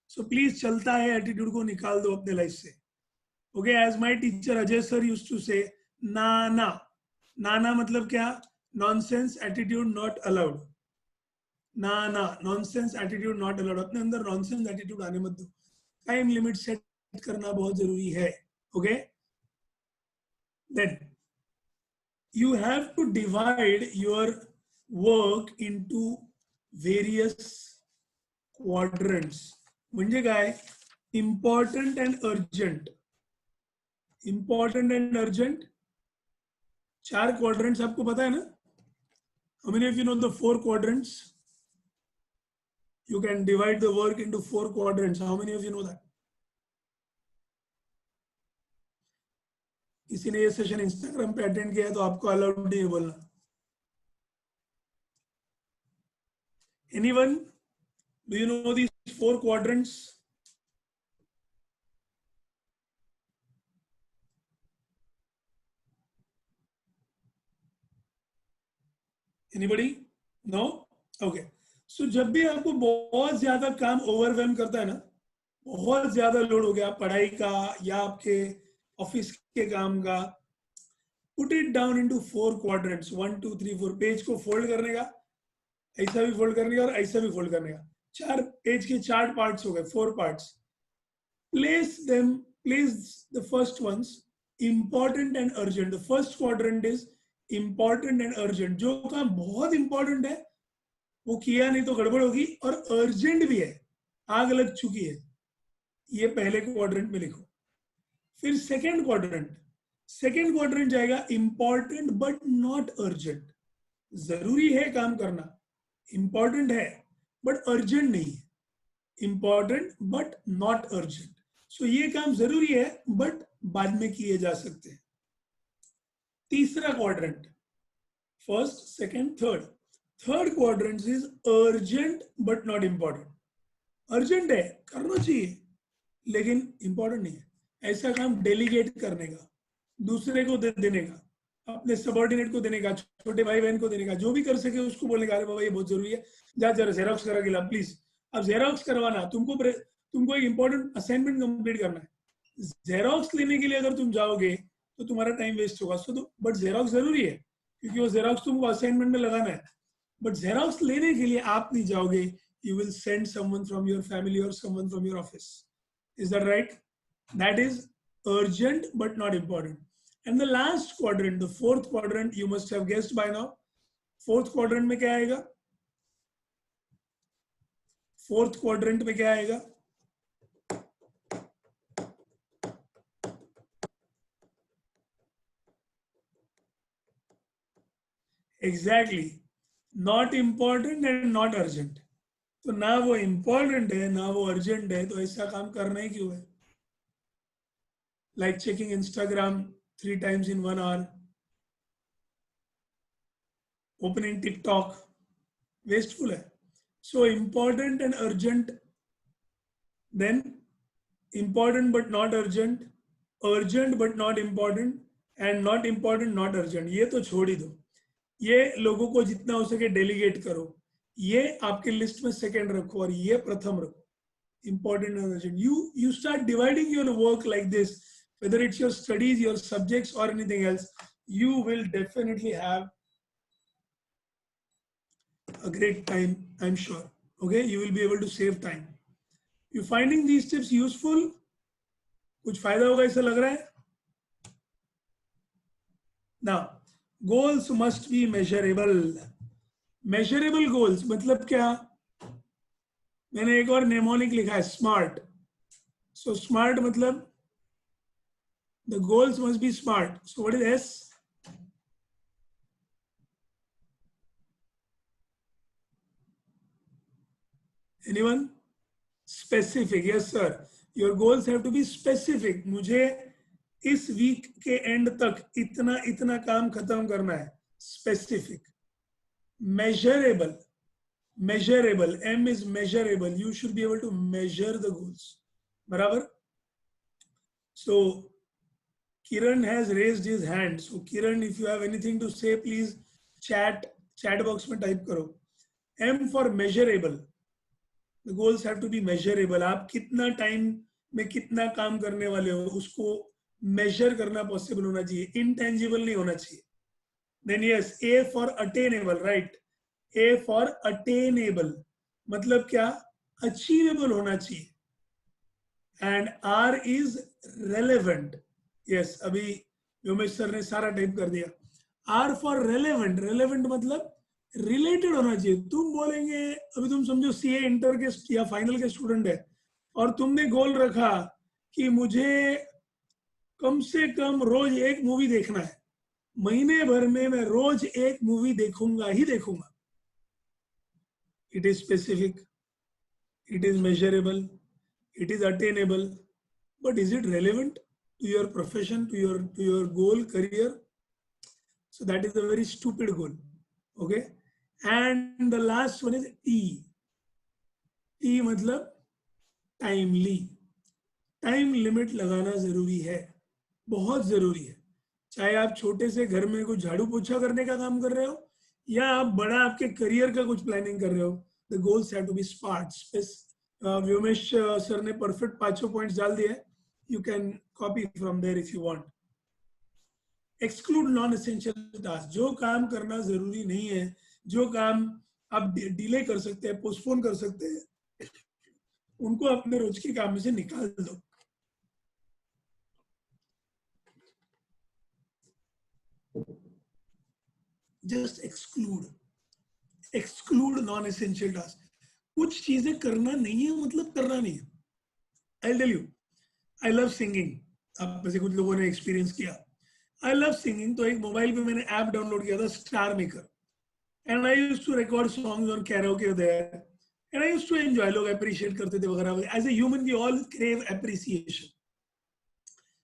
B: सो प्लीज चलता है एटीट्यूड को निकाल दो अपने लाइफ से. Okay, as my teacher Ajay sir used to say, नाना. नाना मतलब क्या? Nonsense attitude not allowed. नाना, नॉनसेंस एटीट्यूड नॉट अलाउड. अपने अंदर नॉनसेंस एटीट्यूड आने मत दो. टाइम लिमिट सेट करना बहुत जरूरी है. Okay, then you have to divide your work into various quadrants. म्हणजे काय? important and urgent. important and urgent 4 quadrants आपको पता है ना? How many of you know the 4 quadrants? You can divide the work into 4 quadrants. How many of you know that? किसी ने ये session Instagram पे अटेंड किया है तो आपको अलाउड नहीं है बोलना. Anyone? Do you know these 4 quadrants? Anybody? No? Okay. So जब भी आपको बहुत ज्यादा काम ओवरवेलम करता है ना, बहुत ज्यादा लोड हो गया पढ़ाई का या आपके ऑफिस के काम का, put it down into 4 quadrants, 1 2 3 4. Page को फोल्ड करने का, ऐसा भी फोल्ड करने का और ऐसा भी फोल्ड करने का. 4 पेज के 4 पार्ट्स हो गए, 4 parts. Place the first ones important and urgent. The first quadrant is important and urgent. जो काम बहुत important है वो किया नहीं तो गड़बड़ होगी, और urgent भी है, आग लग चुकी है, ये पहले क्वाड्रेंट में लिखो. फिर सेकंड क्वाड्रेंट जाएगा important but not urgent. जरूरी है काम करना, important है but urgent नहीं है. important but not urgent. सो ये काम जरूरी है बट बाद में किए जा सकते हैं. तीसरा quadrant, first second third quadrant is urgent but not important. Urgent है, करना चाहिए, लेकिन इंपॉर्टेंट नहीं है. ऐसा काम डेलीगेट करने का, दूसरे को देने का, अपने सबऑर्डिनेट को देने का, छोटे भाई बहन को देने का, जो भी कर सके उसको बोलने का, अरे बाबा ये बहुत जरूरी है, जा जरा जेरोक्स करा के ला प्लीज. अब जेरोक्स करवाना, तुमको एक इंपॉर्टेंट असाइनमेंट कंप्लीट करना है, जेरोक्स लेने के लिए अगर तुम जाओगे तो तुम्हारा टाइम वेस्ट होगा. सो बट जेरोक्स जरूरी है क्योंकि वो जेरोक्स तुमको असाइनमेंट में लगाना है. बट जेरोक्स लेने के लिए आप नहीं जाओगे, you will send someone from your family और someone from your office. Is that right? That is urgent but not important. And the last quadrant, the fourth quadrant, you must have guessed by now. Fourth quadrant में क्या आएगा? Fourth quadrant में क्या आएगा? Exactly, not important and not urgent. तो ना वो important है ना वो अर्जेंट है, तो ऐसा काम करना ही क्यों है? Like checking Instagram 3 times in 1 hour, opening TikTok, wasteful है. So important and urgent, then important but not urgent, urgent but not important, and not important not urgent. ये तो छोड़ ही दो. ये लोगों को जितना हो सके डेलीगेट करो. ये आपके लिस्ट में सेकंड रखो और ये प्रथम रखो. Important and urgent. You start dividing your work like this, whether it's your studies, your subjects, or anything else, you will definitely have a great time, I'm sure. Okay, you will be able to save time. You finding these tips useful? कुछ फायदा होगा ऐसा लग रहा है? Now, goals must be measurable. Measurable goals मतलब क्या? मैंने एक और नेमोनिक लिखा है, स्मार्ट. So smart मतलब the goals must be smart. So what is S? Anyone? Specific. Yes sir. Your goals have to be specific. मुझे इस वीक के एंड तक इतना इतना काम खत्म करना है. Specific. Measurable. Measurable. M is measurable. You should be able to measure the goals. बराबर? So Kiran has raised his hand. So Kiran, if you have anything to say, please chat box में type करो. M for measurable. The goals have to be measurable. आप कितना time में कितना काम करने वाले हो उसको measure करना possible होना चाहिए. Intangible नहीं होना चाहिए. Then yes, A for attainable, right? A for attainable. मतलब क्या? Achievable होना चाहिए. And R is relevant. Yes, अभी योमेश सर ने सारा टाइप कर दिया. R for relevant. Relevant मतलब रिलेटेड होना चाहिए. तुम बोलेंगे, अभी तुम समझो सीए इंटर के या फाइनल के स्टूडेंट है और तुमने गोल रखा कि मुझे कम से कम रोज एक मूवी देखना है, महीने भर में मैं रोज एक मूवी देखूंगा ही देखूंगा. It is specific, it is measurable, it is attainable, but is it relevant to your profession, to your goal, career? So that is a very stupid goal. Okay, and the last one is T. T मतलब timely. Time limit लगाना जरूरी है, बहुत जरूरी है. चाहे आप छोटे से घर में कुछ झाड़ू पोछा करने का काम कर रहे हो या आप बड़ा आपके करियर का कुछ प्लानिंग कर रहे हो, the goals have to be smart. Vyomesh sir ने परफेक्ट 5 पॉइंट्स डाल दिए, you can copy from there if you want. Exclude non essential task, जो काम करना जरूरी नहीं है, जो काम आप डिले कर सकते हैं, पोस्टपोन कर सकते हैं, उनको अपने रोज के काम में से निकाल दो। Just exclude non essential task. कुछ चीजें करना नहीं है मतलब करना नहीं है। I tell you, I love singing. आप में से कुछ लोगों ने एक्सपीरियंस किया। आई लव सिंगिंग, तो एक मोबाइल पे मैंने ऐप डाउनलोड किया था, star maker, and I used to record songs on karaoke there, and I used to enjoy. लोग अप्रिशिएट करते थे वगैरह। As a human we all crave appreciation.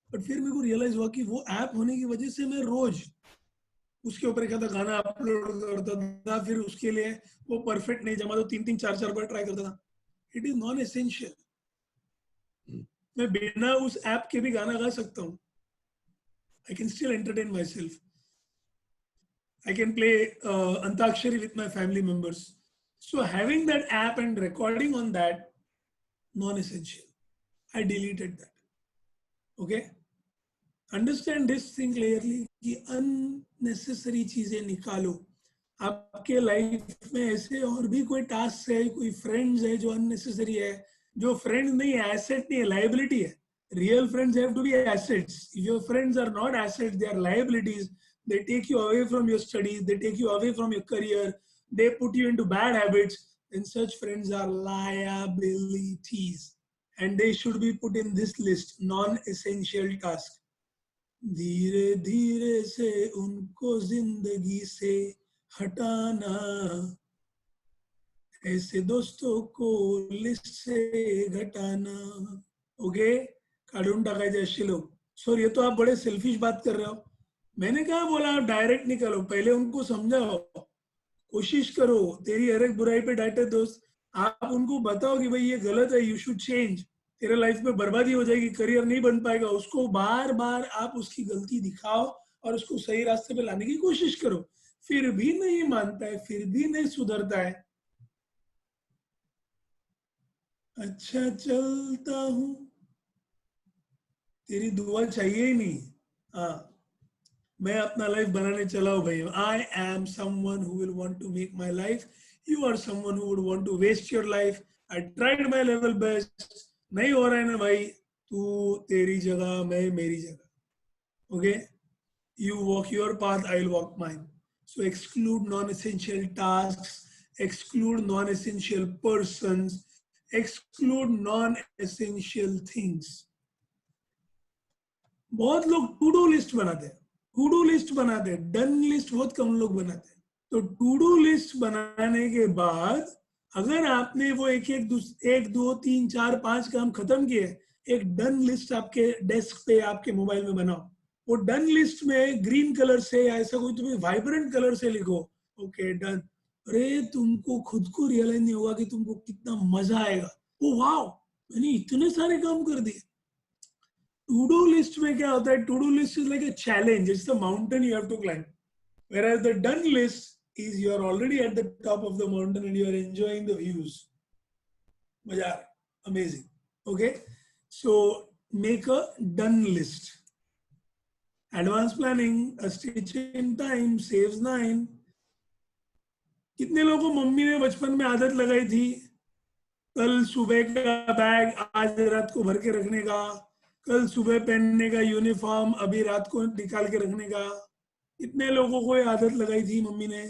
B: But फिर मेरे को रियलाइज हुआ कि वो ऐप होने की वजह से मैं रोज उसके ऊपर एक आधा गाना अपलोड करता था, फिर उसके लिए वो परफेक्ट नहीं जमा तो 3-3 4-4 बार ट्राई करता था। It is non essential. मैं बिना उस ऐप के भी गाना गा सकता हूँ। I can still entertain my self. I can play Antakshari with my family members. So having that app and recording on that, non-essential. I deleted that. Okay? Understand this thing clearly कि unnecessary चीजें निकालो। आपके life में ऐसे और भी कोई task है, कोई फ्रेंड्स है जो अननेसेसरी है, जो फ्रेंड्स नहीं है, एसेट नहीं है, लाइबिलिटी है। Real friends have to be assets. If your friends are not assets, they are liabilities. They take you away from your studies, they take you away from your career, they put you into bad habits, then such friends are liabilities. And they should be put in this list, non-essential task. धीरे धीरे से उनको जिंदगी से हटाना, ऐसे दोस्तों को लिस्ट से घटाना। ओके, काढून टाकायचे असे लोग। सर ये तो आप बड़े सेल्फिश बात कर रहे हो। मैंने कहा बोला आप डायरेक्ट निकालो, पहले उनको समझाओ, कोशिश करो। तेरी हर एक बुराई पे डांटे दोस्त, आप उनको बताओ कि भाई ये गलत है, यू शुड चेंज। तेरे लाइफ में बर्बादी हो जाएगी, करियर नहीं बन पाएगा। उसको बार बार आप उसकी गलती दिखाओ और उसको सही रास्ते पे लाने की कोशिश करो। फिर भी नहीं मानता है, फिर भी नहीं सुधरता है, अच्छा चलता हूं, तेरी दुआ चाहिए ही नहीं। हाँ, मैं अपना लाइफ बनाने चला हूं भाई। I am someone who will want to make my life, you are someone who would want to waste your life. I tried my level best, नहीं हो रहा है ना भाई, तू तेरी जगह, मैं मेरी जगह। Okay, you walk your path, I'll walk mine. So exclude non-essential tasks, exclude non-essential persons, exclude non-essential things. बहुत लोग टू डू लिस्ट बनाते हैं, डन लिस्ट बहुत कम लोग बनाते हैं। तो टू डू लिस्ट बनाने के बाद अगर आपने वो एक दो तीन चार 5 काम खत्म किए, एक डन लिस्ट आपके डेस्क पे, आपके मोबाइल में बनाओ। वो डन लिस्ट में ग्रीन कलर से या ऐसा कोई तुम्हें वाइब्रेंट कलर से लिखो, ओके डन। अरे तुमको खुद को रियलाइज नहीं होगा कि तुमको कितना मजा आएगा। ओ वाओ, मैंने इतने सारे काम कर दिए। टू डू लिस्ट में क्या होता है, to do list is like a challenge, it's the mountain you have to climb, whereas the done list is you are already at the top of the mountain and you are enjoying the views. मजा आ रहा है, amazing. Okay, so make a done list. Advanced planning, a stitch in time saves 9. कितने लोगों को mummy ने बचपन में आदत लगाई थी, कल सुबह का बैग आज रात को भर के रखने का, कल सुबह पहनने का यूनिफॉर्म अभी रात को निकाल के रखने का। कितने लोगों को ये आदत लगाई थी मम्मी ने?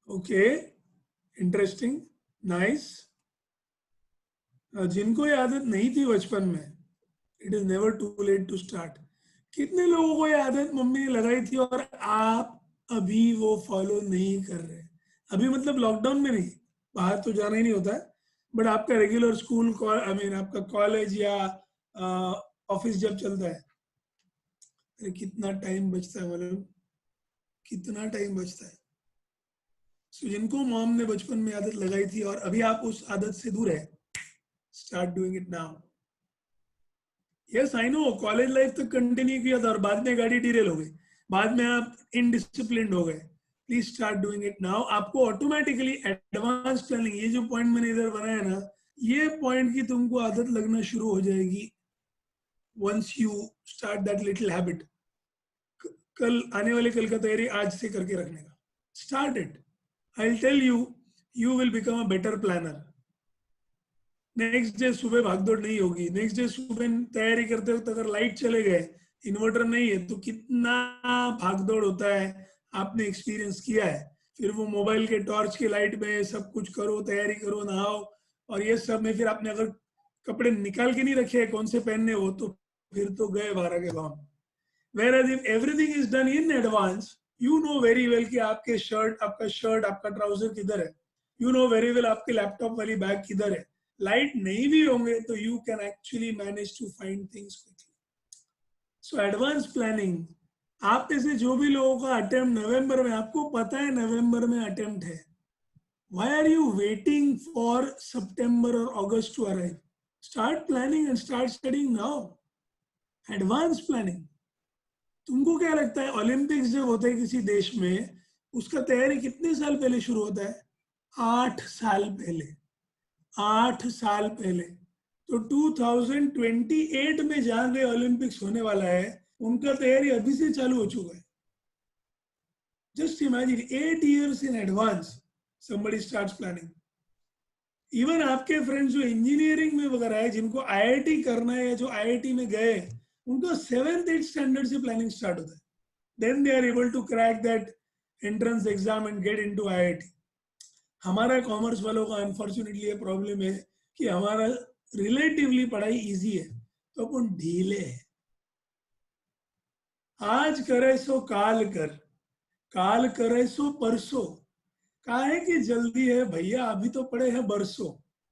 B: Okay, interesting, nice. जिनको ये आदत नहीं थी बचपन में, it is never too late to start. कितने लोगों को ये आदत मम्मी ने लगाई थी और आप अभी वो फॉलो नहीं कर रहे? अभी मतलब लॉकडाउन में नहीं, बाहर तो जाना ही नहीं होता है, बट आपका रेगुलर स्कूल, आई मीन आपका कॉलेज या ऑफिस जब चलता है, अरे कितना टाइम बचता है, मतलब कितना टाइम बचता है। सो जिनको मॉम ने बचपन में आदत लगाई थी और अभी आप उस आदत से दूर है, start doing it now. Yes I know, college life तक कंटिन्यू किया था और बाद में गाड़ी डिरेल हो गई, बाद में आप इनडिसिप्लिन हो गए। Please start doing it now. आपको ऑटोमेटिकली एडवांस प्लानिंग, ये जो पॉइंट मैंने इधर बनाया ना, ये पॉइंट की तुमको आदत लगना शुरू हो जाएगी once you start that little habit. कल आने वाले कल का तैयारी आज से करके रखने का, start it. I will tell you, you will become a better planner. Next day सुबह भागदौड़ नहीं होगी। नेक्स्ट डे सुबह तैयारी करते वक्त अगर लाइट चले गए, इन्वर्टर नहीं है, तो कितना भागदौड़ होता है, आपने एक्सपीरियंस किया है। फिर वो मोबाइल के टॉर्च की लाइट में सब कुछ करो, तैयारी करो, नहाओ, और ये सब में फिर आपने अगर कपड़े निकाल के नहीं रखे कौन से पहनने हो, तो फिर तो गए 12 के भाव। Whereas if everything is done in advance, you know very well कि आपका शर्ट आपका ट्राउजर किधर है, you know very well आपके लैपटॉप वाली बैग किधर है। लाइट नहीं भी होंगे तो you can actually manage to find things quickly. So advanced planning, आप में से जो भी लोगों का अटेम्प्ट नवंबर में, आपको पता है नवंबर में अटेम्प्ट है, why are you waiting for September or August to arrive? Start planning and start studying now. Advanced planning. तुमको क्या लगता है ओलंपिक्स जब होता है किसी देश में, उसका तैयारी कितने साल पहले शुरू होता है? 8 साल पहले। 8 साल पहले। तो 2028 में जहां गए ओलंपिक्स होने वाला है, उनका तैयारी अभी से चालू हो चुका है। Just imagine 8 years in advance somebody starts planning. Even आपके फ्रेंड्स जो इंजीनियरिंग में वगैरह है, जिनको आईआईटी करना है या जो आईआईटी में गए, उनका 7th-8th स्टैंडर्ड से प्लानिंग स्टार्ट होता है। Then they are able to crack that entrance exam and get into IIT. हमारा कॉमर्स वालों का अनफॉर्चुनेटली ये प्रॉब्लम है कि हमारा रिलेटिवली पढ़ाई इजी है, तो अपन ढीले है। आज करे सो काल कर, काल करे सो परसों। काहे की जल्दी है भैया, अभी तो पड़े हैं बरसों,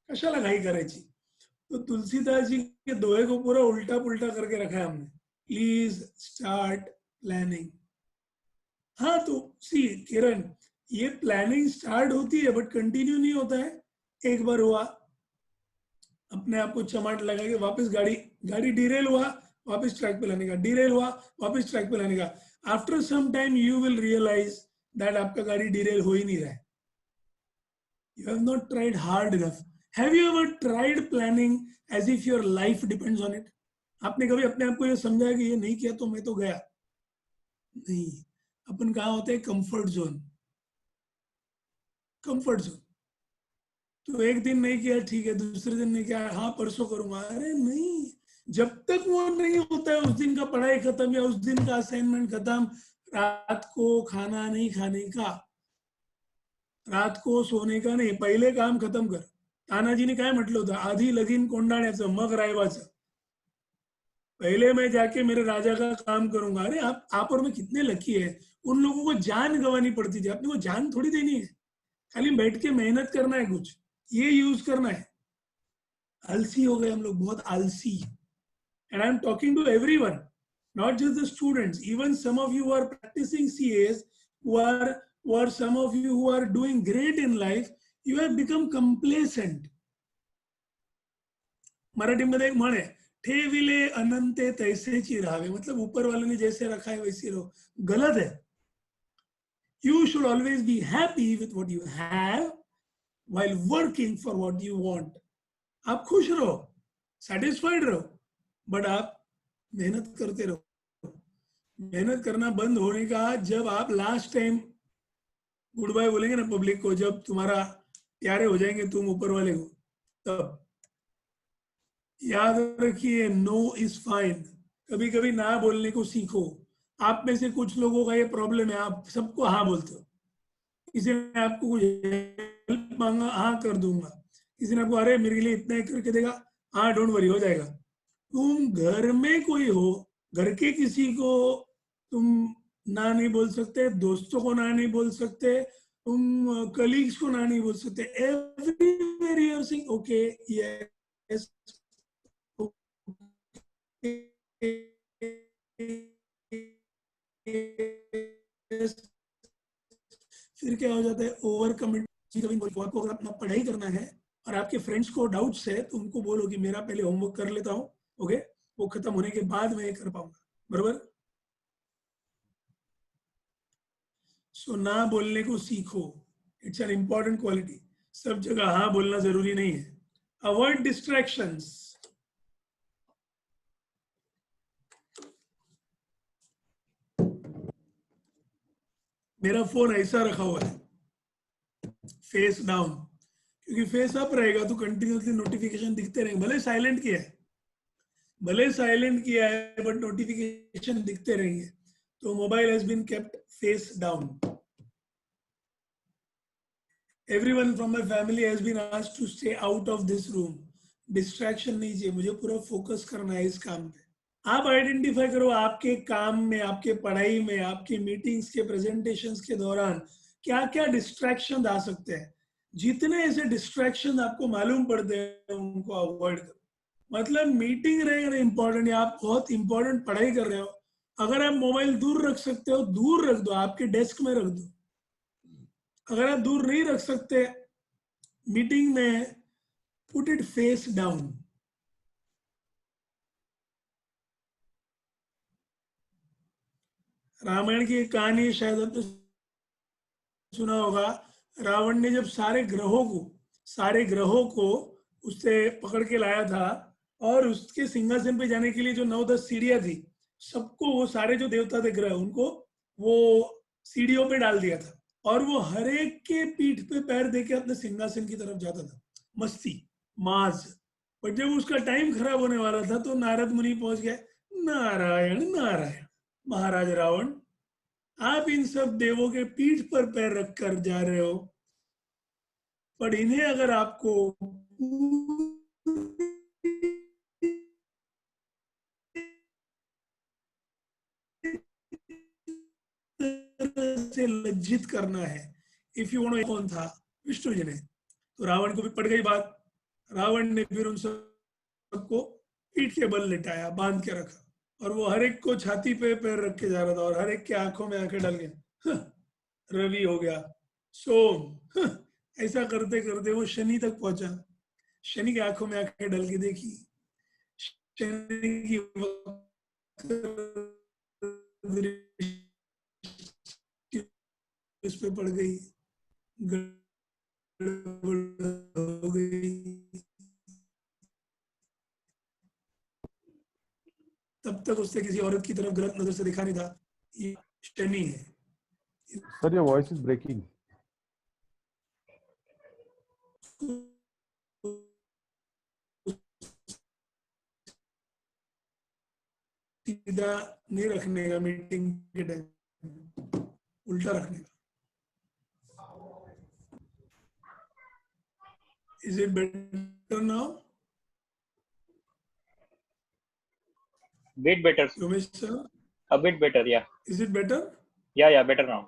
B: कशाला घाई करायची। तो तुलसीदास जी के दोहे को पूरा उल्टा पुल्टा करके रखा है हमने। Please start planning. हाँ तो सी किरण, ये प्लानिंग स्टार्ट होती है बट कंटिन्यू नहीं होता है। एक बार हुआ, अपने आप को चमाट लगा के वापस गाड़ी डिरेल हुआ, वापस ट्रैक पे लाने का, डिरेल हुआ, वापस ट्रैक पे लाने का। After some time you will realize that आपका गाड़ी डिरेल हो ही नहीं रहा है। You have not tried hard enough. Have you ever tried planning as if your life depends on it? आपने कभी अपने आप को ये समझा कि ये नहीं किया तो मैं तो गया? नहीं। अपन कहाँ होते हैं? Comfort zone. Comfort zone. तो एक दिन नहीं किया ठीक है, दूसरे दिन नहीं किया, हाँ परसों करूंगा। अरे नहीं, जब तक वो नहीं होता है उस दिन का पढ़ाई खत्म या उस दिन का असाइनमेंट खत्म, रात को खाना नहीं खाने का, रात को सोने का नहीं, पहिले काम खत्म कर। तानाजीने काय म्हटलं होतं? आधी लगीन कोंडाण्याचं मग रायवाचं। पहले मैं जाके मेरे राजा का काम करूंगा। अरे आप और मैं कितने लकी है। उन लोगों को जान गंवानी पड़ती थी, अपने को जान थोड़ी देनी है, खाली बैठ के मेहनत करना है, कुछ ये यूज करना है। आलसी हो गए हम लोग, बहुत आलसी। And I am talking to everyone, not just the students, even some of you who are practicing CAs, who are some of you who are doing great in life, you have become complacent. Marathi मध्ये एक म्हण आहे, ठेविले अनंते तैसेची राहावे, मतलब ऊपर वाले ने जैसे रखा है वैसे रहो। गलत है। You should always be happy with what you have while working for what you want. आप खुश रहो, सेटिस्फाइड रहो, बट आप मेहनत करते रहो। मेहनत करना बंद होने का जब आप लास्ट टाइम गुड बाय बोलेंगे ना पब्लिक को, जब तुम्हारा प्यारे हो जाएंगे तुम ऊपर वाले को, तब याद रखिए नो इज फाइन। कभी कभी ना बोलने को सीखो। आप में से कुछ लोगों का ये प्रॉब्लम है, आप सबको हाँ बोलते हो। किसी ने आपको कुछ हेल्प मांगा, हाँ कर दूंगा। किसी ने आपको अरे मेरे लिए इतना ही करके देगा, हाँ डोंट वरी हो जाएगा। तुम घर में कोई हो, घर के किसी को तुम ना नहीं बोल सकते, दोस्तों को ना नहीं बोल सकते, तुम कलीग्स को ना नहीं बोल सकते। Everywhere you are saying okay, yes, फिर क्या हो जाता है, ओवर कमिटमेंट। आपको अगर अपना पढ़ाई करना है और आपके फ्रेंड्स को डाउट्स है तो उनको बोलो कि मेरा पहले होमवर्क कर लेता हूँ, ओके, वो खत्म होने के बाद मैं ये कर पाऊंगा, बराबर। सो ना बोलने को सीखो, इट्स एन इंपॉर्टेंट क्वालिटी। सब जगह हाँ बोलना जरूरी नहीं है। Avoid distractions. मेरा फोन ऐसा रखा हुआ है, फेस डाउन, क्योंकि फेस अप रहेगा तो कंटिन्यूसली नोटिफिकेशन दिखते रहेंगे। भले साइलेंट किया है, बट नोटिफिकेशन दिखते रहेंगे। तो mobile has been kept face down. Everyone from my family has been asked to stay out of this room. Distraction नहीं चाहिए, मुझे पूरा फोकस करना है इस काम पे। आप आइडेंटिफाई करो आपके काम में, आपके पढ़ाई में, आपके मीटिंग्स के प्रेजेंटेशंस के दौरान क्या क्या डिस्ट्रैक्शन आ सकते हैं। जितने ऐसे डिस्ट्रैक्शन आपको मालूम पड़ते हैं उनको अवॉइड करो। मतलब मीटिंग रहेगा इंपॉर्टेंट, या आप बहुत इंपॉर्टेंट पढ़ाई कर रहे हो, अगर आप मोबाइल दूर रख सकते हो दूर रख दो, आपके डेस्क में रख दो। अगर आप दूर नहीं रख सकते मीटिंग में, put it face down. Ramayana की एक कहानी है, शायद आपने सुना होगा। रावण ने जब सारे ग्रहों को उससे पकड़ के लाया था, और उसके सिंहासन पे जाने के लिए जो 9-10 सीढ़ियां थी, सबको, वो सारे जो देवता थे ग्रह, उनको वो सीढ़ियों पे डाल दिया था, और वो हर एक के पीठ पे पैर देके अपने सिंहासन की तरफ जाता था, मस्ती माज। बट जब उसका टाइम खराब होने वाला था तो नारद मुनि पहुंच गए, नारायण नारायण महाराज रावण, आप इन सब देवों के पीठ पर पैर रखकर जा रहे हो, पर इन्हें अगर आपको से लज्जित करना है, इफ यू वांट। कौन था? विष्णु जी ने। तो रावण को भी पड़ गई बात। रावण ने फिर उन सबको पीठ के बल लिटाया, बांध के रखा, और वो हर एक को छाती पे पैर रख के जा रहा था, और हर एक के आंखों में आंखें डाल के रवि हो गया, सोम, ऐसा करते करते वो शनि तक पहुंचा। शनि की आंखों में आंखें डाल के देखी, शनि की उस पे पड़ गई, गड़बड़ हो गई। तब तक उससे किसी औरत की तरफ गलत नजर से देखा नहीं था। ये शनि है।
C: Sir, your voice is breaking.
B: सीधा नहीं रखने का मीटिंग के टाइम, उल्टा रखने का। Is it better now?
A: Bit better.
B: Yomesh sir?
A: A bit better, yeah.
B: Is it better?
A: Yeah, better now.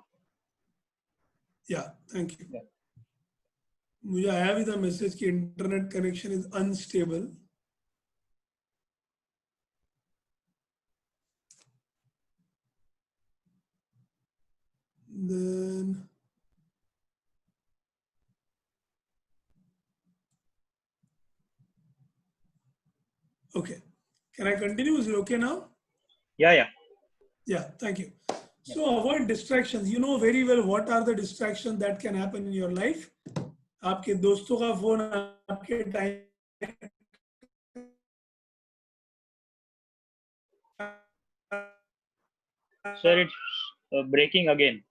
B: Yeah, thank you.
A: Yeah.
B: मुझे आया भी था मैसेज कि internet connection is unstable. Then okay, can I continue? Is it okay now?
A: Yeah.
B: Yeah, thank you. So avoid distractions. You know very well what are the distractions that can happen in your life. आपके दोस्तों का phone आपके time
A: Sir, it's breaking again.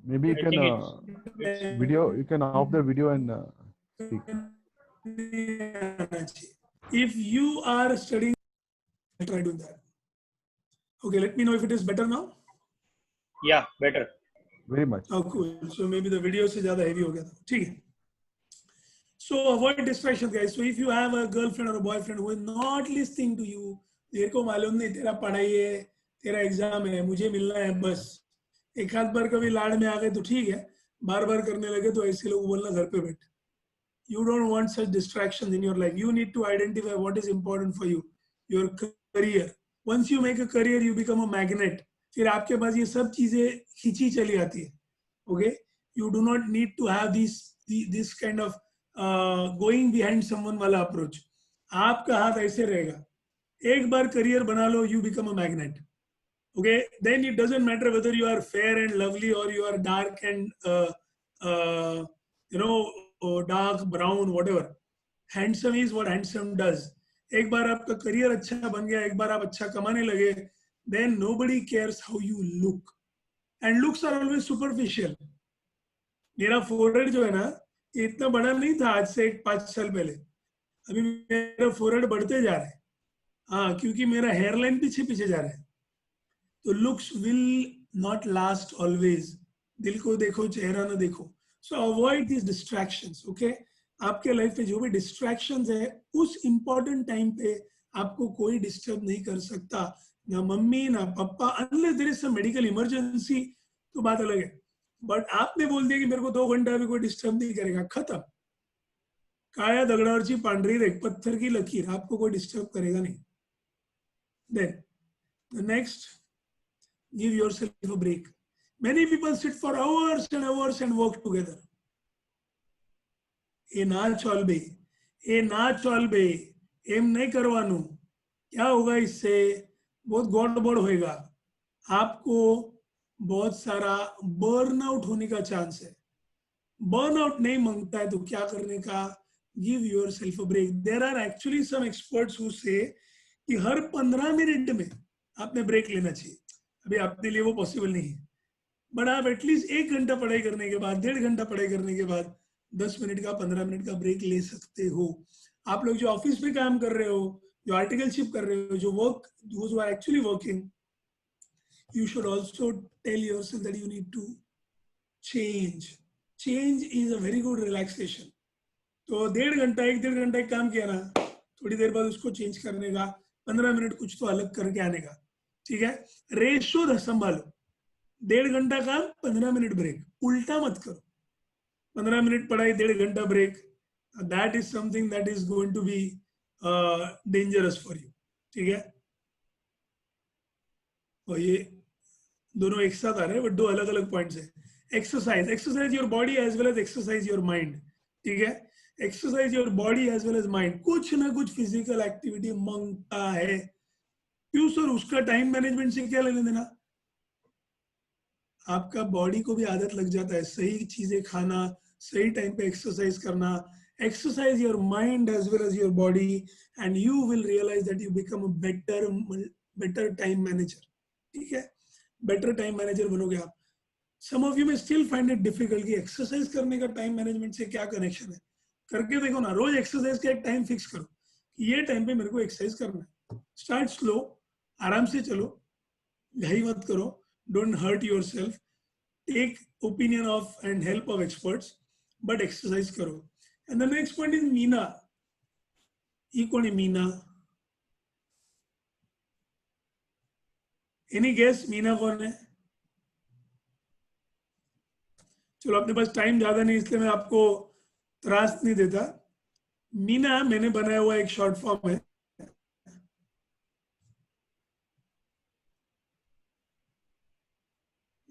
C: Maybe you
A: I
C: can
A: think it's
C: video. You can off the video and speak.
B: If you are studying, try doing that. Okay, let me know if it is better now.
A: yeah, better.
C: Very much.
B: Oh, cool. So maybe the video से ज़्यादा heavy हो गया था. ठीक है. So avoid distraction, guys. So if you have a girlfriend or a boyfriend who is not listening to you, तेरे को मालूम नहीं तेरा पढ़ाई है, तेरा एग्जाम है, मुझे मिलना है बस, एक आध बार कभी लाड़ में आ गए तो ठीक है, बार बार करने लगे तो ऐसे लोग बोलना घर पे बैठ, You don't want such distractions in your life. You need to identify what is important for you. Your career. Once you make a career, you become a magnet. फिर आपके पास ये सब चीजें खींची चली आती है. Okay? You do not need to have this kind of going behind someone वाला approach. आपका हाथ ऐसे रहेगा. एक बार career बना लो, you become a magnet. Okay? Then it doesn't matter whether you are fair and lovely or you are dark and dark brown, whatever. Handsome is what handsome does. एक बार आपका career अच्छा बन गया, एक बार आप अच्छा कमाने लगे, then nobody cares how you look. And looks are always superficial. मेरा forehead जो है ना, ये इतना बड़ा नहीं था आज से 5 साल पहले. अभी मेरा forehead बढ़ते जा रहा है. हाँ, क्योंकि मेरा hairline पीछे पीछे जा रहा है. तो looks will not last always. दिल को देखो, चेहरा ना देखो. So avoid these distractions. Okay? आपके लाइफ में जो भी डिस्ट्रैक्शंस है, उस इंपॉर्टेंट टाइम पे आपको कोई डिस्टर्ब नहीं कर सकता. ना मम्मी ना papa, unless there is some medical emergency, तो बात अलग है. बट आपने बोल दिया कि मेरे को 2 घंटा भी कोई डिस्टर्ब नहीं करेगा, खत्म. काया दगडावरची पांढरी रेख, पत्थर की लकीर, आपको कोई डिस्टर्ब करेगा नहीं. Then the next, give yourself a break. Many people sit for hours and work together. એ ના ચાલ બે, એ ના ચાલ બે, એમ नहीं करवानू. क्या होगा इससे? बहुत गड़बड़ होएगा. आपको बहुत सारा बर्नआउट होने का चांस है. बर्नआउट नहीं मांगता है तो क्या करने का? Give yourself a break. There are actually some experts who say कि हर 15 मिनट में आपने ब्रेक लेना चाहिए. अभी आपके लिए वो पॉसिबल नहीं है, बट आप एटलीस्ट 1 घंटा पढ़ाई करने के बाद, 1.5 घंटा पढ़ाई करने के बाद 10 मिनट का, 15 मिनट का ब्रेक ले सकते हो. आप लोग जो ऑफिस में काम कर रहे हो, जो आर्टिकलशिप कर रहे हो, जो work, those who are actually working, you should also tell yourself that you need to change. Change is a very good relaxation. तो 1.5 घंटा एक काम किया ना, थोड़ी देर बाद उसको चेंज करने का, 15 मिनट कुछ तो अलग करके आने का. ठीक है? रेशो संभालो. 1.5 घंटा काम, 15 मिनट ब्रेक. उल्टा मत करो. 15 मिनट पढ़ाई, 1.5 घंटा break. That is something that is going to be dangerous for you. ठीक है? और ये दोनों एक साथ आ रहे हैं, बट 2 अलग अलग पॉइंट्स है. Exercise your body as well as exercise your mind. ठीक है? Exercise your body as well as mind. कुछ ना कुछ फिजिकल एक्टिविटी मांगता है. क्यों सर? उसका टाइम मैनेजमेंट से क्या लेने देना? आपका बॉडी को भी आदत लग जाता है सही चीजें खाना, सही टाइम पे एक्सरसाइज करना. Exercise your mind as well as your body and you will realize that you become a better time manager. ठीक है? बेटर टाइम मैनेजर बनोगे आप. सम ऑफ यू में स्टिल फाइंड इट डिफिकल्ट कि exercise करने का time management से क्या कनेक्शन है. करके देखो ना. रोज एक्सरसाइज का एक टाइम फिक्स करो कि ये टाइम पे मेरे को एक्सरसाइज करना है. स्टार्ट स्लो, आराम से चलो, घाई मत करो. Don't hurt yourself. Take opinion of and help of experts, but exercise karo. And the next point is Meena. ये कौन है मीना? Any guess? मीना कौन है? चलो, अपने पास टाइम ज्यादा नहीं इसलिए मैं आपको त्रास नहीं देता. मीना मैंने बनाया हुआ एक शॉर्ट फॉर्म है.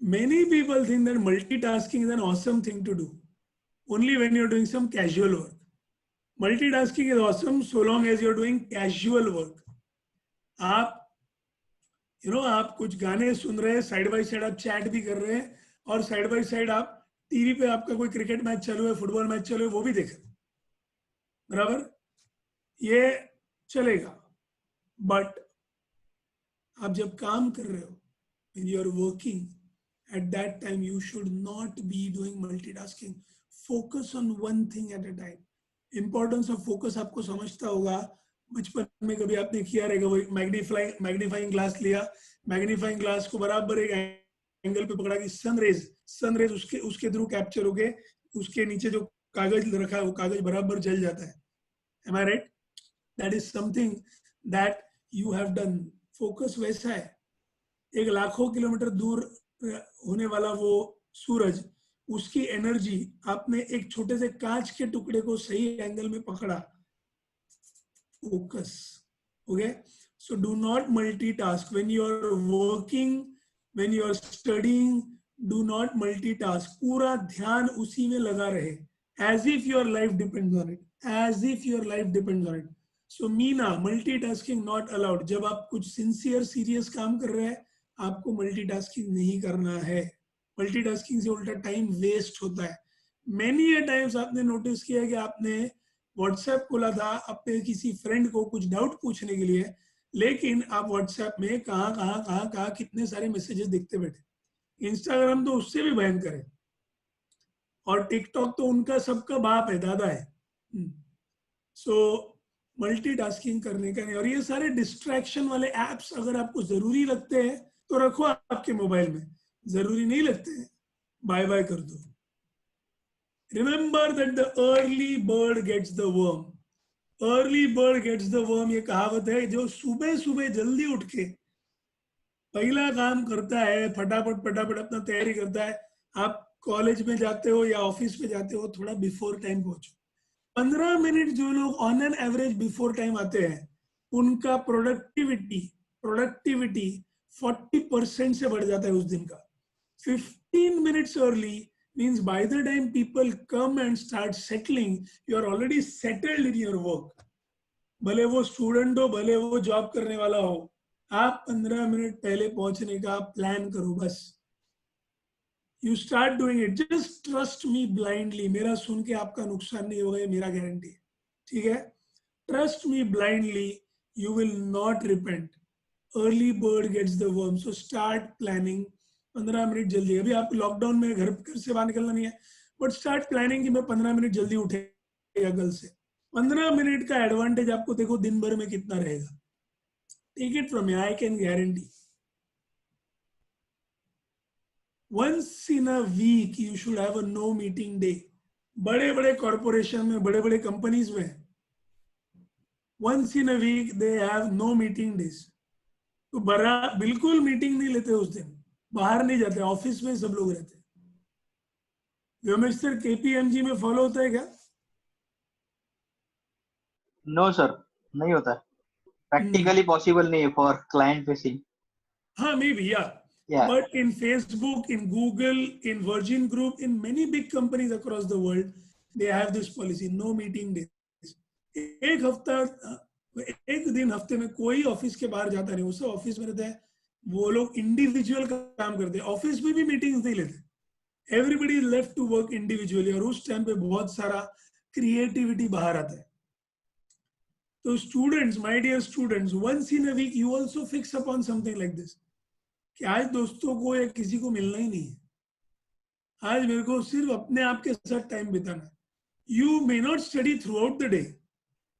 B: Many people think that multitasking is an awesome thing to do only when you're doing some casual work. Multitasking is awesome so long as you're doing casual work. आप कुछ गाने सुन रहे हैं, साइड बाय साइड आप chat भी कर रहे हैं, और साइड बाय साइड आप टीवी पे आपका कोई क्रिकेट मैच चालू है, फुटबॉल मैच चालू है, वो भी देख रहे हैं. बराबर? ये चलेगा. बट आप जब काम कर रहे हो, when you are working, at that time you should not be doing multitasking. Focus on one thing at a time. Importance of focus आपको समझता होगा. बचपन में कभी आपने किया रहेगा, वो मैग्नीफाइंग ग्लास लिया, मैग्नीफाइंग ग्लास को बराबर एक एंगल पे पकड़ा कि सनरेज उसके थ्रू कैप्चर हो गए, उसके नीचे जो कागज रखा है वो कागज बराबर जल जाता है. Am I right? That is something that you have done. Focus वैसा है. एक लाखों किलोमीटर दूर होने वाला वो सूरज उसकी एनर्जी आपने एक छोटे से कांच के टुकड़े को सही एंगल में पकड़ा, focus. Okay, so do not multitask when you are working, when you are studying. Do not multitask. पूरा ध्यान उसी में लगा रहे, as if your life depends on it, as if your life depends on it. So Meena, multitasking not allowed. जब आप कुछ sincere serious काम कर रहे हैं, आपको multitasking नहीं करना है. multitasking से उल्टा टाइम वेस्ट होता है. Many a times आपने नोटिस किया है कि आपने व्हाट्सएप खोला था अपने किसी फ्रेंड को कुछ डाउट पूछने के लिए, लेकिन आप व्हाट्सएप में कहाँ कितने सारे मैसेजेस देखते बैठे. इंस्टाग्राम तो उससे भी भयंकर है, और टिकटॉक तो उनका सबका बाप है, दादा है. सो मल्टीटास्किंग करने का नहीं. और ये सारे डिस्ट्रैक्शन वाले एप्स अगर आपको जरूरी लगते हैं तो रखो आपके मोबाइल में, जरूरी नहीं लगते हैं बाय बाय कर दो. Remember that the early bird gets the worm. Early bird gets the worm, ये कहावत है. जो सुबह सुबह जल्दी उठ के पहला काम करता है, फटाफट फटाफट अपना तैयारी करता है. आप कॉलेज में जाते हो या ऑफिस में जाते हो, थोड़ा बिफोर टाइम पहुंचो. 15 मिनट जो लोग on an average before time आते हैं, उनका प्रोडक्टिविटी 40% से बढ़ जाता है उस दिन का. 15 minutes early means by the time people come and start settling, you are already settled in your work. भले वो स्टूडेंट हो, भले वो जॉब करने वाला हो, आप 15 मिनट पहले पहुंचने का प्लान करो बस. You start doing it. Just trust me blindly. मेरा सुन के आपका नुकसान नहीं होगा, ये मेरा गारंटी है. ठीक है? Trust me blindly, you will not repent. Early bird gets the worm. So start planning. 15 minute जल्दी. अभी आप लॉकडाउन में घर से बाहर निकलना नहीं है, बट स्टार्ट प्लानिंग कि मैं 15 मिनट जल्दी उठेगा कल से. 15 मिनट का एडवांटेज आपको देखो दिन भर में कितना रहेगा. Take it from me, I can guarantee. Once in a week you should have a no meeting day. बड़े बड़े कॉर्पोरेशन में, बड़े बड़े कंपनीज में once in a week they have no meeting days. तो बड़ा बिल्कुल मीटिंग नहीं लेते उस दिन, बाहर नहीं जाते, ऑफिस में सब लोग रहते. व्योमेश सर केपीएमजी में फॉलो होता है क्या?
D: नो सर, नहीं होता है. प्रैक्टिकली पॉसिबल नहीं है फॉर क्लाइंट फेसिंग.
B: हाँ, मे बी, या.
D: Yeah.
B: But in Facebook, in Google, in Virgin Group, in many big companies across the world, they have this policy, no meeting days. एक दिन हफ्ते में कोई ऑफिस के बाहर जाता नहीं, वो सब ऑफिस में रहता है. वो लोग इंडिविजुअल काम करते हैं, ऑफिस में भी मीटिंग्स नहीं लेते. Everybody is left to work individually. और उस टाइम पे बहुत सारा क्रिएटिविटी बाहर आता है. तो students, my dear students, once in a week you also fix upon something like this, कि आज दोस्तों को या किसी को मिलना ही नहीं है, आज मेरे को सिर्फ अपने आप के साथ टाइम बिताना है. You may not study through out the day,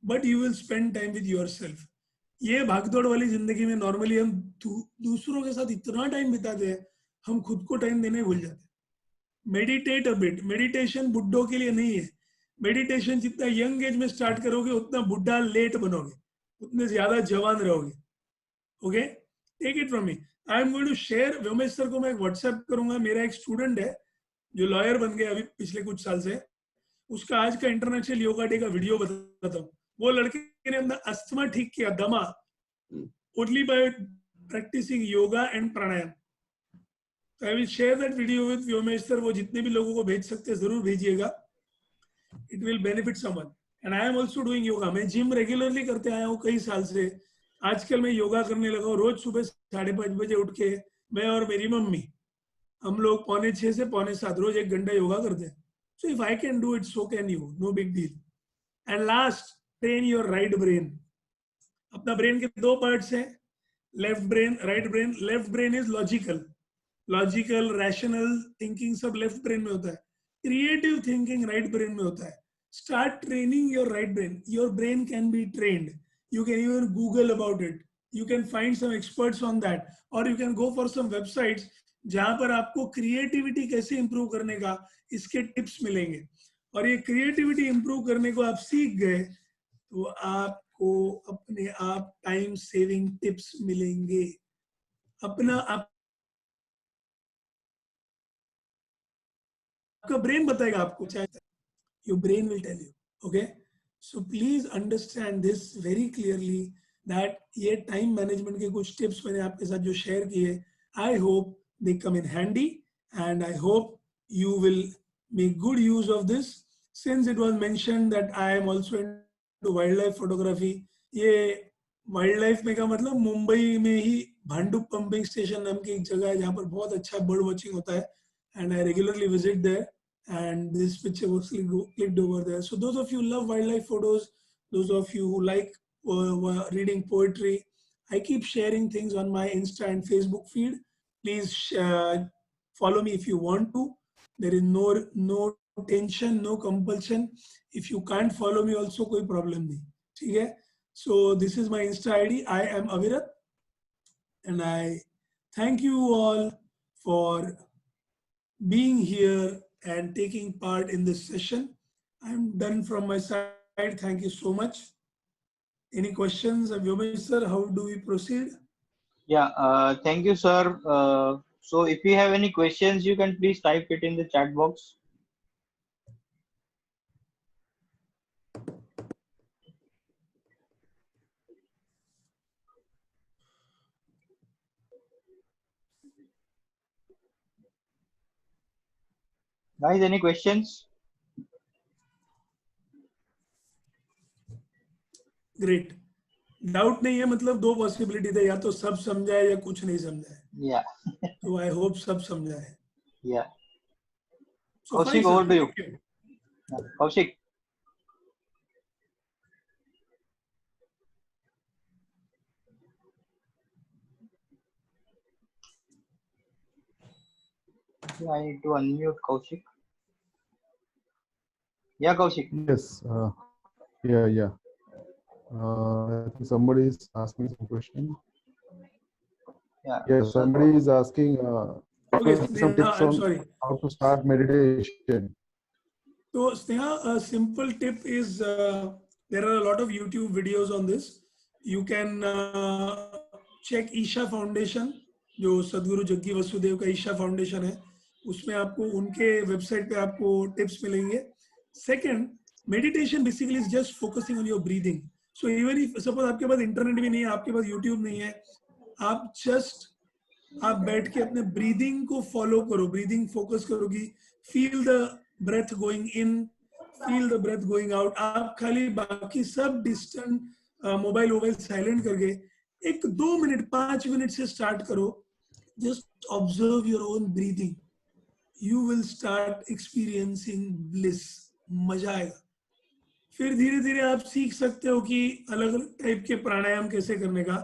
B: but you will spend time with yourself. ये भागदौड़ वाली जिंदगी में नॉर्मली हम दूसरों के साथ इतना टाइम बिताते हैं, हम खुद को टाइम देने भूल जाते हैं. Meditate a bit. मेडिटेशन बुड्ढों के लिए नहीं है. मेडिटेशन जितना यंग एज में स्टार्ट करोगे, उतना बुढ़ा लेट बनोगे, उतने ज्यादा जवान रहोगे. Okay, take it from me. I am going to share. Vyomesh sir को मैं व्हाट्सएप करूंगा. मेरा एक स्टूडेंट है जो लॉयर बन गया अभी पिछले कुछ साल से, उसका आज का इंटरनेशनल योगा डे का वीडियो बताता हूँ. वो लड़के ने अपना अस्थमा ठीक किया, दमा, only by practicing yoga and pranayama. I will share that video with Vyomesh sir. वो जितने भी लोगों को भेज सकते हैं जरूर भेजिएगा. It will benefit someone. And I am also doing yoga. मैं जिम रेगुलरली करते आया हूँ कई साल से. आजकल मैं योगा करने लगा हूँ. रोज सुबह 5:30 बजे उठ के मैं और मेरी मम्मी, हम लोग 6:45 से 7:45 रोज 1 घंटा योगा करते हैं. So if I can do it, so can you. No big deal. And last, train your right brain. अपना ब्रेन के 2 पार्ट्स हैं, left brain, right brain. Left brain is logical rational thinking सब लेफ्ट ब्रेन में होता है. Creative thinking right brain में होता है. Start training your right brain. Your brain can be trained. You can even Google about it. You can find some experts on that, or you can go for some websites जहां पर आपको creativity कैसे improve करने का इसके tips मिलेंगे. और ये क्रिएटिविटी इंप्रूव करने को आप सीख गए तो आपको अपने आप टाइम सेविंग टिप्स मिलेंगे. अपना आप आपका ब्रेन बताएगा आपको, चाहे your brain will tell you. Okay, so please understand this very clearly that ये time management के कुछ tips मैंने आपके साथ जो share किए, I hope they come in handy and I hope you will make good use of this. Since it was mentioned that I am also into wildlife photography, ये wild में का मतलब मुंबई में ही भांडुप पंपिंग स्टेशन नाम की एक जगह है जहाँ पर बहुत अच्छा बर्ड वॉचिंग होता है, and I regularly visit there. And this picture was clicked over there. So those of you who love wildlife photos, those of you who like reading poetry, I keep sharing things on my Insta and Facebook feed. Please follow me if you want to. There is no tension, no compulsion. If you can't follow me also, कोई problem नहीं, ठीक है? So this is my Insta ID. I am Avirat, and I thank you all for being here and taking part in this session. I'm done from my side. Thank you so much. Any questions, Vyomesh sir? How do we proceed?
D: Yeah, thank you, sir. So if you have any questions, you can please type it in the chat box. Guys, any questions?
B: Great. Doubt नहीं है, मतलब दो possibility थे, या तो सब समझा है या कुछ नहीं समझा है.
D: Yeah,
B: तो आई होप सब समझा है.
D: yeah.
B: So fine,
D: Kaushik,
B: sir.
D: over to you.
B: Thank you.
D: Yeah. Kaushik. Yeah, I need to unmute Kaushik. Yeah, Kaushik.
C: Yes. Yeah. I think somebody is asking some question.
D: Yeah.
C: Yes, somebody is asking
B: Okay,
C: some
B: Sneha,
C: tips
B: I'm
C: on
B: sorry.
C: how to start meditation.
B: So Sneha, a simple tip is there are a lot of YouTube videos on this. You can check Isha foundation, जो सदगुरु जग्गी वसुदेव का Isha foundation है, उसमें आपको उनके website पे आपको tips मिलेंगे. Second, meditation basically is just focusing on your breathing. So even if suppose आपके पास इंटरनेट भी नहीं है, आपके पास यूट्यूब नहीं है, आप बैठ के अपने ब्रीदिंग को फॉलो करो, ब्रीदिंग फोकस करोगी, feel the breath going in, feel the breath going out. आप खाली बाकी सब डिस्टेंट मोबाइल साइलेंट करके 1-2 मिनट 5 मिनट से स्टार्ट करो. Just observe your own breathing. You will start experiencing bliss. मजा आएगा. फिर धीरे धीरे आप सीख सकते हो कि अलग अलग टाइप के प्राणायाम कैसे करने का.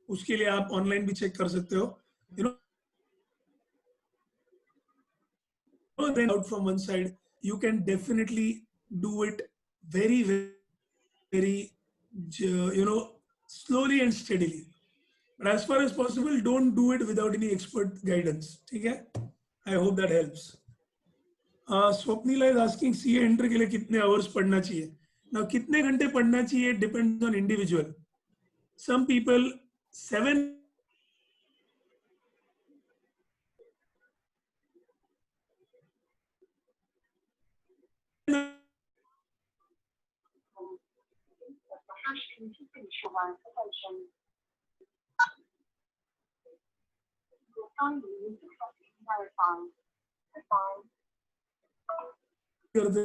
B: उसके लिए आप ऑनलाइन भी चेक कर सकते हो. Then out from one side, you can definitely do it very slowly and steadily. But as far as possible, don't do it without any expert guidance. ठीक है? I hope that helps. Swapnila is asking CA enter के लिए कितने hours पढ़ना चाहिए. Now कितने घंटे पढ़ना चाहिए depends on individual. Some people 7 करते